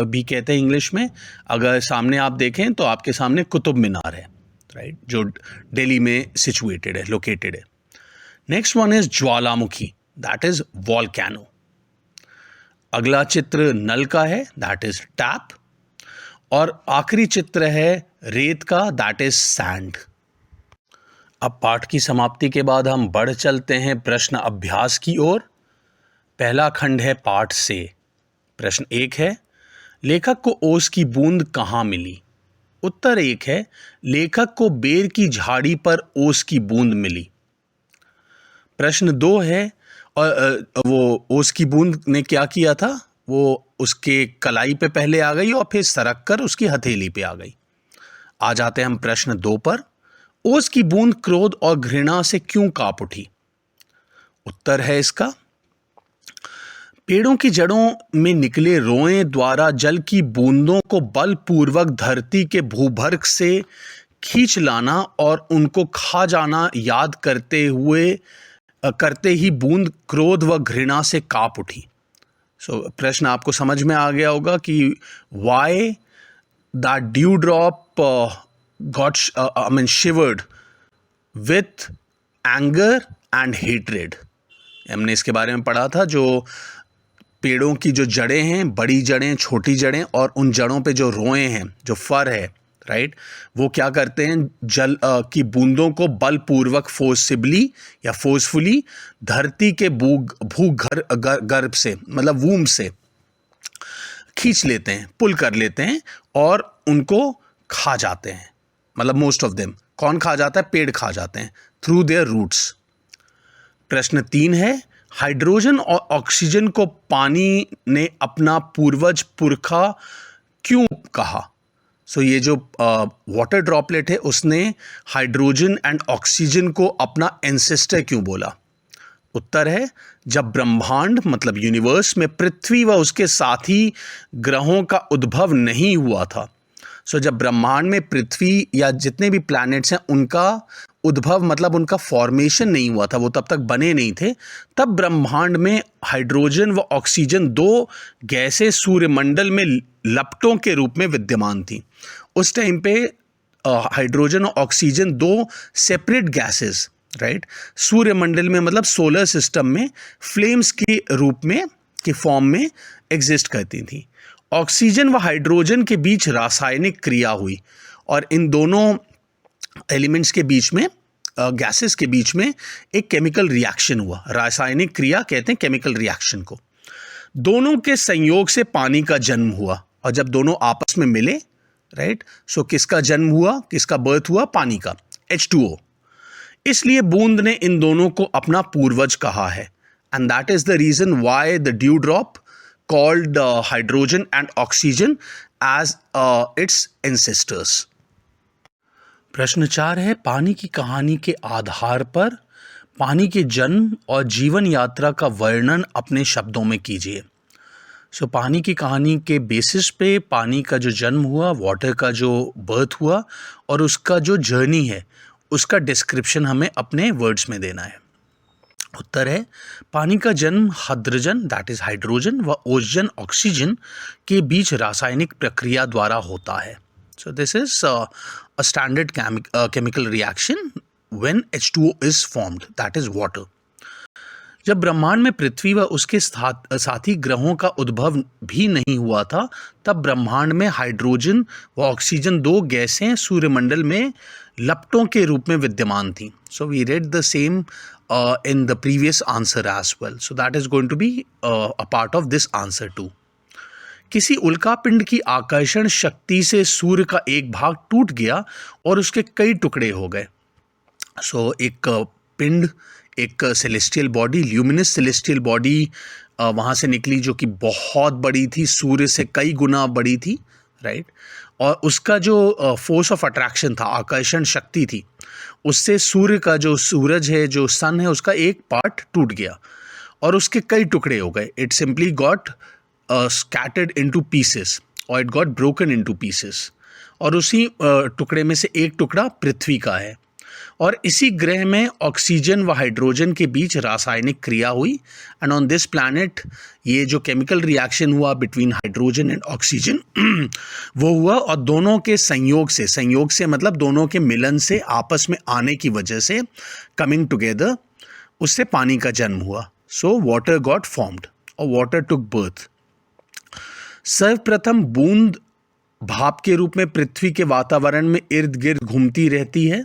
भी कहते हैं इंग्लिश में। अगर सामने आप देखें तो आपके सामने कुतुब मीनार है, राइट, जो दिल्ली में सिचुएटेड है, लोकेटेड है। Next one is Jwalamukhi, that is volcano. अगला चित्र नल का है, दैट इज टैप। और आखिरी चित्र है रेत का, दैट इज सैंड। अब पाठ की समाप्ति के बाद हम बढ़ चलते हैं प्रश्न अभ्यास की ओर। पहला खंड है पाठ से। प्रश्न 1 है, लेखक को ओस की बूंद कहाँ मिली? उत्तर 1 है, लेखक को बेर की झाड़ी पर ओस की बूंद मिली। प्रश्न 2 है, और वो ओस की बूंद ने क्या किया था? वो उसके कलाई पे पहले आ गई और फिर सरक कर उसकी हथेली पे आ गई। आ जाते हैं हम प्रश्न 2 पर। ओस की बूंद क्रोध और घृणा से क्यों कांप उठी? उत्तर है इसका, पेड़ों की जड़ों में निकले रोएं द्वारा जल की बूंदों को बलपूर्वक धरती के भूभर्ग से खींच लाना और उनको खा जाना याद करते ही बूंद क्रोध व घृणा से कांप उठी। सो प्रश्न आपको समझ में आ गया होगा कि why that dew drop got shivered with anger and hatred. हमने इसके बारे में पढ़ा था, जो पेड़ों की जो जड़ें हैं, बड़ी जड़ें, छोटी जड़ें, और उन जड़ों पे जो रोएं हैं, जो फर है, राइट, वो क्या करते हैं? जल की बूंदों को बलपूर्वक, फोर्सिबली या फोर्सफुली धरती के गर्भ से, मतलब वूम से खींच लेते हैं, पुल कर लेते हैं और उनको खा जाते हैं। मतलब मोस्ट ऑफ देम कौन खा जाता है? पेड़ खा जाते हैं थ्रू देयर रूट्स। प्रश्न 3 है, हाइड्रोजन और ऑक्सीजन को पानी ने अपना पूर्वज पुरखा क्यों कहा? सो ये जो वाटर ड्रॉपलेट है, उसने हाइड्रोजन एंड ऑक्सीजन को अपना एंसेस्टर क्यों बोला? उत्तर है, जब ब्रह्मांड मतलब यूनिवर्स में पृथ्वी व उसके साथी ग्रहों का उद्भव नहीं हुआ था। सो जब ब्रह्मांड में पृथ्वी या जितने भी प्लैनेट्स हैं उनका उद्भव मतलब उनका फॉर्मेशन नहीं हुआ था, वो तब तक बने नहीं थे, तब ब्रह्मांड में हाइड्रोजन व ऑक्सीजन 2 गैसें सूर्यमंडल में लपटों के रूप में विद्यमान थी। उस टाइम पे हाइड्रोजन और ऑक्सीजन 2 सेपरेट गैसेस, राइट, सूर्यमंडल में मतलब सोलर सिस्टम में फ्लेम्स के रूप में, के फॉर्म में एग्जिस्ट करती थी। ऑक्सीजन व हाइड्रोजन के बीच रासायनिक क्रिया हुई और इन दोनों एलिमेंट्स के बीच में, गैसेस के बीच में एक केमिकल रिएक्शन हुआ। रासायनिक क्रिया कहते हैं केमिकल रिएक्शन को। दोनों के संयोग से पानी का जन्म हुआ और जब दोनों आपस में मिले, राइट, सो किसका जन्म हुआ, किसका बर्थ हुआ? पानी का, H2O। इसलिए बूंद ने इन दोनों को अपना पूर्वज कहा है and that is the reason why the dew drop called hydrogen and oxygen as its ancestors। प्रश्न 4 है, पानी की कहानी के आधार पर पानी के जन्म और जीवन यात्रा का वर्णन अपने शब्दों में कीजिए। सो पानी की कहानी के बेसिस पे पानी का जो जन्म हुआ, वाटर का जो बर्थ हुआ और उसका जो जर्नी है, उसका डिस्क्रिप्शन हमें अपने वर्ड्स में देना है। उत्तर है, पानी का जन्म हाइड्रोजन, दैट इज हाइड्रोजन, व ओजन, ऑक्सीजन के बीच रासायनिक प्रक्रिया द्वारा होता है। So this is a standard chemical reaction when H2O is formed, that is water. जब ब्रह्मांड में पृथ्वी व उसके साथी ग्रहों का उद्भव भी नहीं हुआ था, तब ब्रह्मांड में हाइड्रोजन व ऑक्सीजन 2 गैसें सूर्यमंडल में लपटों के रूप में विद्यमान थी। So we read the same in the previous answer as well. So that is going to be a part of this answer too. किसी उल्कापिंड की आकर्षण शक्ति से सूर्य का एक भाग टूट गया और उसके कई टुकड़े हो गए। सो एक पिंड, एक celestial body, luminous celestial body वहाँ से निकली जो कि बहुत बड़ी थी, सूर्य से कई गुना बड़ी थी, राइट, और उसका जो फोर्स ऑफ अट्रैक्शन था, आकर्षण शक्ति थी, उससे सूर्य का जो सूरज है, जो सन है, उसका एक पार्ट टूट गया और उसके कई टुकड़े हो गए। It simply got scattered into pieces और it got broken into pieces. और उसी टुकड़े में से एक टुकड़ा पृथ्वी का है। और इसी ग्रह में ऑक्सीजन व हाइड्रोजन के बीच रासायनिक क्रिया हुई एंड ऑन दिस प्लैनेट ये जो केमिकल रिएक्शन हुआ बिटवीन हाइड्रोजन एंड ऑक्सीजन वो हुआ और दोनों के संयोग से मतलब दोनों के मिलन से आपस में आने की वजह से कमिंग टुगेदर उससे पानी का जन्म हुआ. सो वाटर गॉट फॉर्म्ड और वाटर टुक बर्थ. सर्वप्रथम बूंद भाप के रूप में पृथ्वी के वातावरण में इर्द गिर्द घूमती रहती है.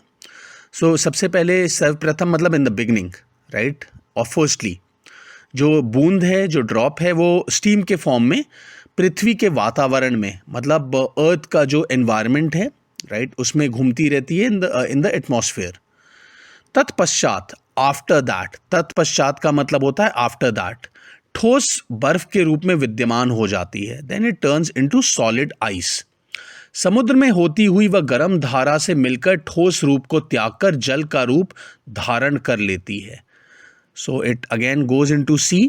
सो सबसे पहले सर्वप्रथम मतलब इन द बिगनिंग, राइट. और फर्स्टली जो बूंद है, जो ड्रॉप है, वो स्टीम के फॉर्म में पृथ्वी के वातावरण में मतलब अर्थ का जो एनवायरनमेंट है, राइट, उसमें घूमती रहती है इन द एटमॉस्फेयर. तत्पश्चात आफ्टर दैट, तत्पश्चात का मतलब होता है आफ्टर दैट, ठोस बर्फ के रूप में विद्यमान हो जाती है. Then it turns into solid ice. समुद्र में होती हुई वह गर्म धारा से मिलकर ठोस रूप को त्याग कर जल का रूप धारण कर लेती है. So it again goes into sea,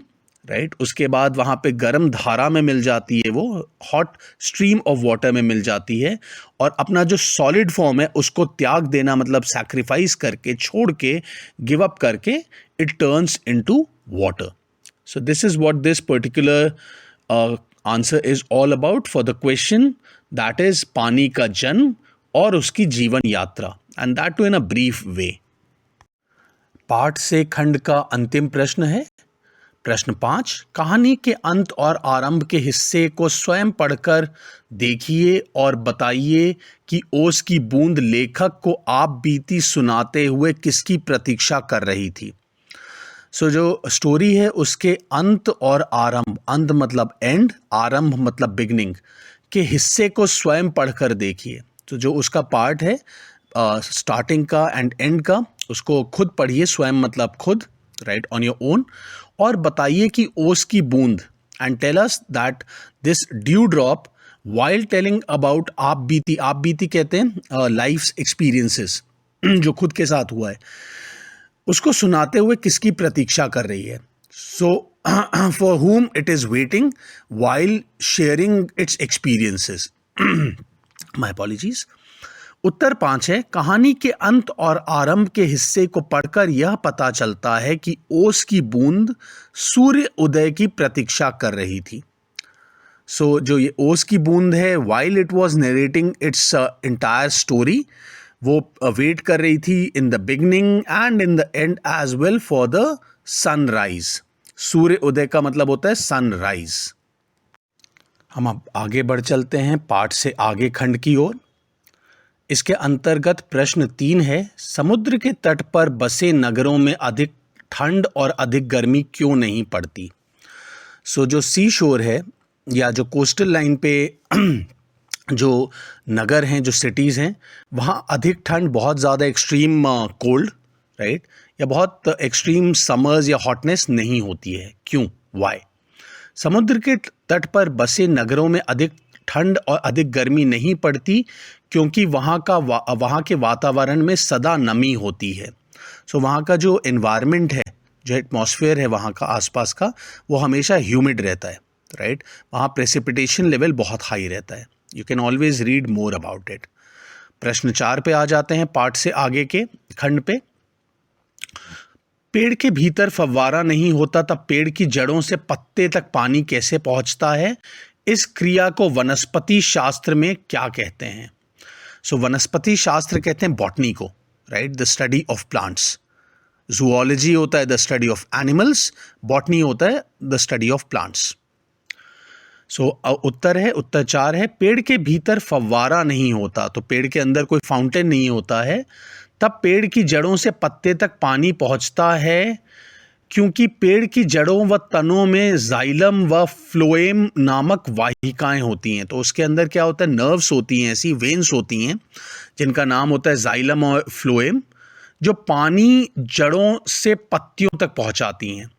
right. उसके बाद वहाँ पे गर्म धारा में मिल जाती है, वो हॉट स्ट्रीम ऑफ वाटर में मिल जाती है और अपना जो सॉलिड फॉर्म है उसको त्याग देना मतलब सैक्रिफाइस करके, छोड़ के, गिव अप करके, it turns into water. So this is what this particular answer is all about for the question that is पानी का जन्म और उसकी जीवन यात्रा, and that too in a brief way. पाठ से खंड का अंतिम प्रश्न है. प्रश्न 5. कहानी के अंत और आरंभ के हिस्से को स्वयं पढ़कर देखिए और बताइए कि ओस की बूंद लेखक को आप बीती सुनाते हुए किसकी प्रतीक्षा कर रही थी. सो जो स्टोरी है उसके अंत और आरंभ, अंत मतलब एंड, आरंभ मतलब बिगनिंग, के हिस्से को स्वयं पढ़कर देखिए. तो जो उसका पार्ट है स्टार्टिंग का एंड एंड का, उसको खुद पढ़िए. स्वयं मतलब खुद, राइट, ऑन योर ओन. और बताइए कि ओस की बूंद and tell us that this dew drop while telling about आप बीती कहते हैं लाइफ एक्सपीरियंसेस जो खुद के साथ हुआ है, उसको सुनाते हुए किसकी प्रतीक्षा कर रही है. So for whom it is waiting while sharing its experiences. My apologies. उत्तर 5 है. कहानी के अंत और आरंभ के हिस्से को पढ़कर यह पता चलता है कि ओस की बूंद सूर्य उदय की प्रतीक्षा कर रही थी. सो जो ये ओस की बूंद है, while it was narrating its entire story, वो वेट कर रही थी in the beginning and in the end as well for the sunrise. सूर्य उदय का मतलब होता है सनराइज. हम अब आगे बढ़ चलते हैं पाठ से आगे खंड की ओर. इसके अंतर्गत प्रश्न 3 है. समुद्र के तट पर बसे नगरों में अधिक ठंड और अधिक गर्मी क्यों नहीं पड़ती. सो जो सी शोर है या जो कोस्टल लाइन पे जो नगर हैं, जो सिटीज़ हैं, वहाँ अधिक ठंड, बहुत ज़्यादा एक्सट्रीम कोल्ड, राइट, या बहुत एक्सट्रीम समर्स या हॉटनेस नहीं होती है. क्यों, वाई. समुद्र के तट पर बसे नगरों में अधिक ठंड और अधिक गर्मी नहीं पड़ती क्योंकि वहाँ के वातावरण में सदा नमी होती है. सो वहाँ का जो एनवायरनमेंट है, जो एटमॉस्फेयर है वहाँ का आसपास का, वो हमेशा ह्यूमिड रहता है, राइट. वहाँ प्रेसिपिटेशन लेवल बहुत हाई रहता है. You can always read more about it. प्रश्न 4 पे आ जाते हैं पाठ से आगे के खंड पे. पेड़ के भीतर फव्वारा नहीं होता तब पेड़ की जड़ों से पत्ते तक पानी कैसे पहुंचता है. इस क्रिया को वनस्पति शास्त्र में क्या कहते हैं. सो वनस्पति शास्त्र कहते हैं बॉटनी को, right, the study of plants. Zoology होता है the study of animals, botany होता है द स्टडी ऑफ प्लांट्स. सो उत्तर 4 है. पेड़ के भीतर फव्वारा नहीं होता, तो पेड़ के अंदर कोई फाउंटेन नहीं होता है, तब पेड़ की जड़ों से पत्ते तक पानी पहुंचता है क्योंकि पेड़ की जड़ों व तनों में जाइलम व फ्लोएम नामक वाहिकाएं होती हैं. तो उसके अंदर क्या होता है, नर्व्स होती हैं, ऐसी वेन्स होती हैं जिनका नाम होता है जाइलम और फ्लोएम, जो पानी जड़ों से पत्तियों तक पहुंचाती हैं.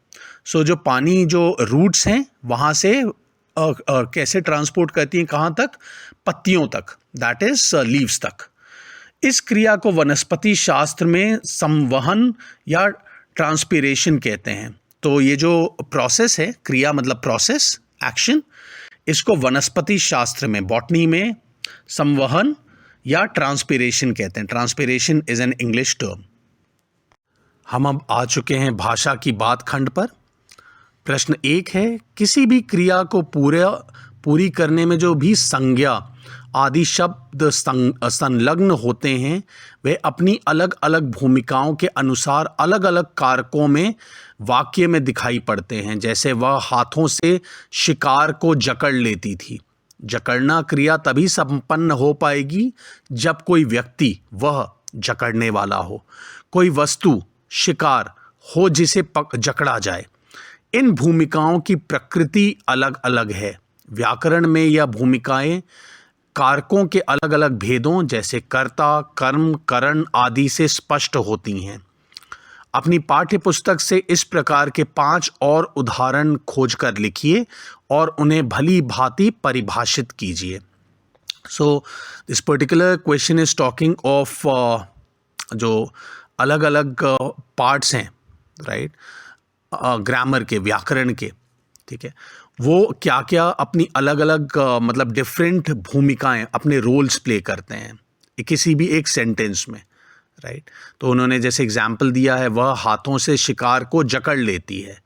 सो जो पानी जो रूट्स हैं वहाँ से कैसे ट्रांसपोर्ट करती हैं, कहाँ तक, पत्तियों तक, दैट इज लीव्स तक. इस क्रिया को वनस्पति शास्त्र में संवहन या ट्रांसपीरेशन कहते हैं. तो ये जो प्रोसेस है, क्रिया मतलब प्रोसेस, एक्शन, इसको वनस्पति शास्त्र में, बॉटनी में संवहन या ट्रांसपिरेशन कहते हैं। Transpiration is an English term. हम अब आ चुके हैं भाषा की बात खंड पर। प्रश्न 1 है, किसी भी क्रिया को पूरी करने में जो भी संज्ञा आदि शब्द संलग्न होते हैं वे अपनी अलग अलग भूमिकाओं के अनुसार अलग अलग कारकों में वाक्य में दिखाई पड़ते हैं। जैसे वह हाथों से शिकार को जकड़ लेती थी। जकड़ना क्रिया तभी संपन्न हो पाएगी जब कोई व्यक्ति वह जकड़ने वाला हो, कोई वस्तु शिकार हो जिसे जकड़ा जाए। इन भूमिकाओं की प्रकृति अलग अलग है। व्याकरण में यह भूमिकाएं कारकों के अलग अलग भेदों जैसे कर्ता, कर्म, करण आदि से स्पष्ट होती हैं। अपनी पाठ्य पुस्तक से इस प्रकार के 5 और उदाहरण खोजकर लिखिए और उन्हें भली भांति परिभाषित कीजिए। So this particular question is talking of जो अलग अलग पार्ट्स हैं, राइट, ग्रामर के, व्याकरण के, ठीक है, वो क्या क्या अपनी अलग अलग मतलब डिफरेंट भूमिकाएं, अपने रोल्स प्ले करते हैं किसी भी एक सेंटेंस में, राइट। तो उन्होंने जैसे एग्जाम्पल दिया है, वह हाथों से शिकार को जकड़ लेती है।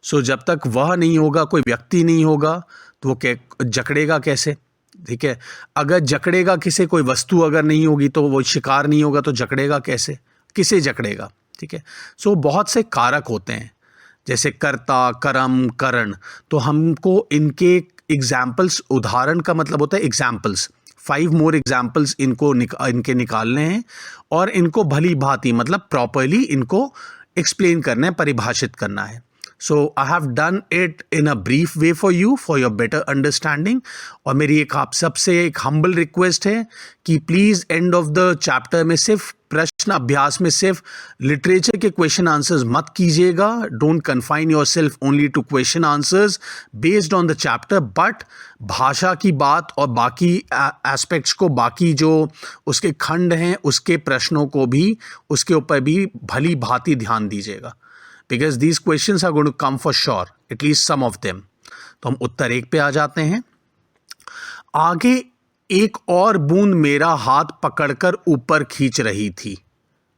सो जब तक वह नहीं होगा, कोई व्यक्ति नहीं होगा, तो वो जकड़ेगा कैसे, ठीक है। अगर जकड़ेगा किसे, कोई वस्तु अगर नहीं होगी तो वो शिकार नहीं होगा, तो जकड़ेगा कैसे, किसे जकड़ेगा, ठीक है। सो बहुत से कारक होते हैं जैसे कर्ता, कर्म, करण। तो हमको इनके एग्जाम्पल्स, उदाहरण का मतलब होता है एग्जाम्पल्स, 5 मोर एग्जाम्पल्स इनके निकालने हैं और इनको भली भांति मतलब प्रॉपरली इनको एक्सप्लेन करना है, परिभाषित करना है। So I have done it in a brief way for you, for your better understanding. और मेरी एक आप सबसे एक हम्बल रिक्वेस्ट है कि please end of the chapter में सिर्फ प्रश्न अभ्यास में सिर्फ लिटरेचर के क्वेश्चन आंसर्स मत कीजिएगा। Don't confine your self only to question answers based on the chapter, but भाषा की बात और बाकी एस्पेक्ट्स को, बाकी जो उसके खंड हैं उसके प्रश्नों को भी, उसके ऊपर भी भली भांति ध्यान दीजिएगा, because these questions are going to come for sure, at least some of them. तो हम उत्तर 1 पे आ जाते हैं। आगे एक और बूंद मेरा हाथ पकड़कर ऊपर खींच रही थी,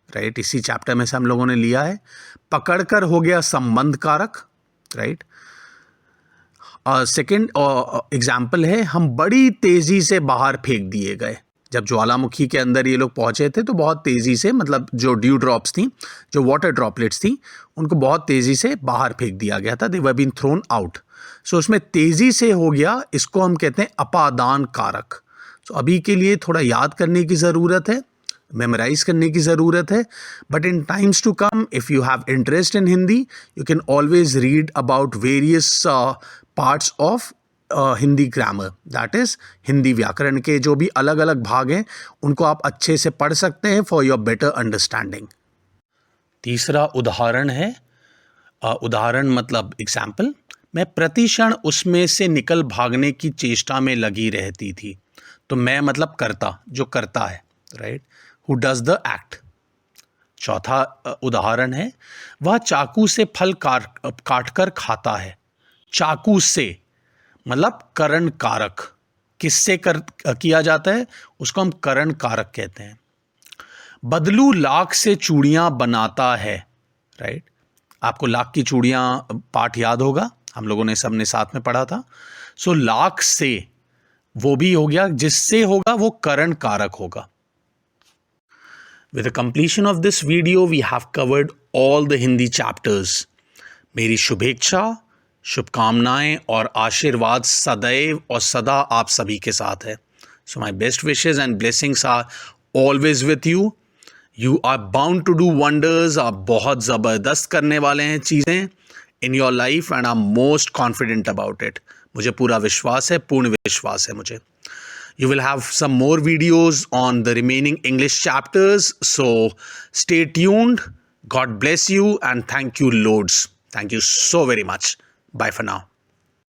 राइट। इसी चैप्टर में से हम लोगों ने लिया है। पकड़कर हो गया संबंध कारक, राइट। सेकंड एग्जाम्पल है, हम बड़ी तेजी से बाहर फेंक दिए गए। जब ज्वालामुखी के अंदर ये लोग पहुंचे थे तो बहुत तेजी से, मतलब जो ड्यू ड्रॉप्स थी, जो वाटर ड्रॉपलेट्स थी, उनको बहुत तेजी से बाहर फेंक दिया गया था। दे वर बीन थ्रोन आउट। सो उसमें तेजी से हो गया, इसको हम कहते हैं अपादान कारक। सो अभी के लिए थोड़ा याद करने की ज़रूरत है, मेमोराइज करने की ज़रूरत है, but in times to come if you have interest in Hindi you can always read about various parts of Hindi grammar, that is Hindi व्याकरण के जो भी अलग अलग भाग हैं उनको आप अच्छे से पढ़ सकते हैं फॉर योर बेटर अंडरस्टैंडिंग। तीसरा उदाहरण है, उदाहरण मतलब एग्जाम्पल, मैं प्रतिक्षण उसमें से निकल भागने की चेष्टा में लगी रहती थी। तो मैं मतलब कर्ता, जो करता है, right, who does the act. चौथा उदाहरण है, वह चाकू से फल काटकर खाता है। चाकू से मतलब करण कारक, किससे किया जाता है उसको हम करण कारक कहते हैं। बदलू लाख से चूड़ियाँ बनाता है, राइट। आपको लाख की चूड़ियाँ पाठ याद होगा, हम लोगों ने सबने साथ में पढ़ा था। सो लाख से वो भी हो गया, जिससे होगा वो करण कारक होगा। With the completion of this video, we have covered all the Hindi chapters. मेरी शुभेच्छा, शुभकामनाएं और आशीर्वाद सदैव और सदा आप सभी के साथ है। So my best wishes and blessings are always with you. You are bound to do wonders. आप बहुत ज़बरदस्त करने वाले हैं चीज़ें in your life and I'm most confident about it. मुझे पूरा विश्वास है, पूर्ण विश्वास है मुझे। You will have some more videos on the remaining English chapters. So stay tuned. God bless you and thank you loads. Thank you so very much. Bye for now.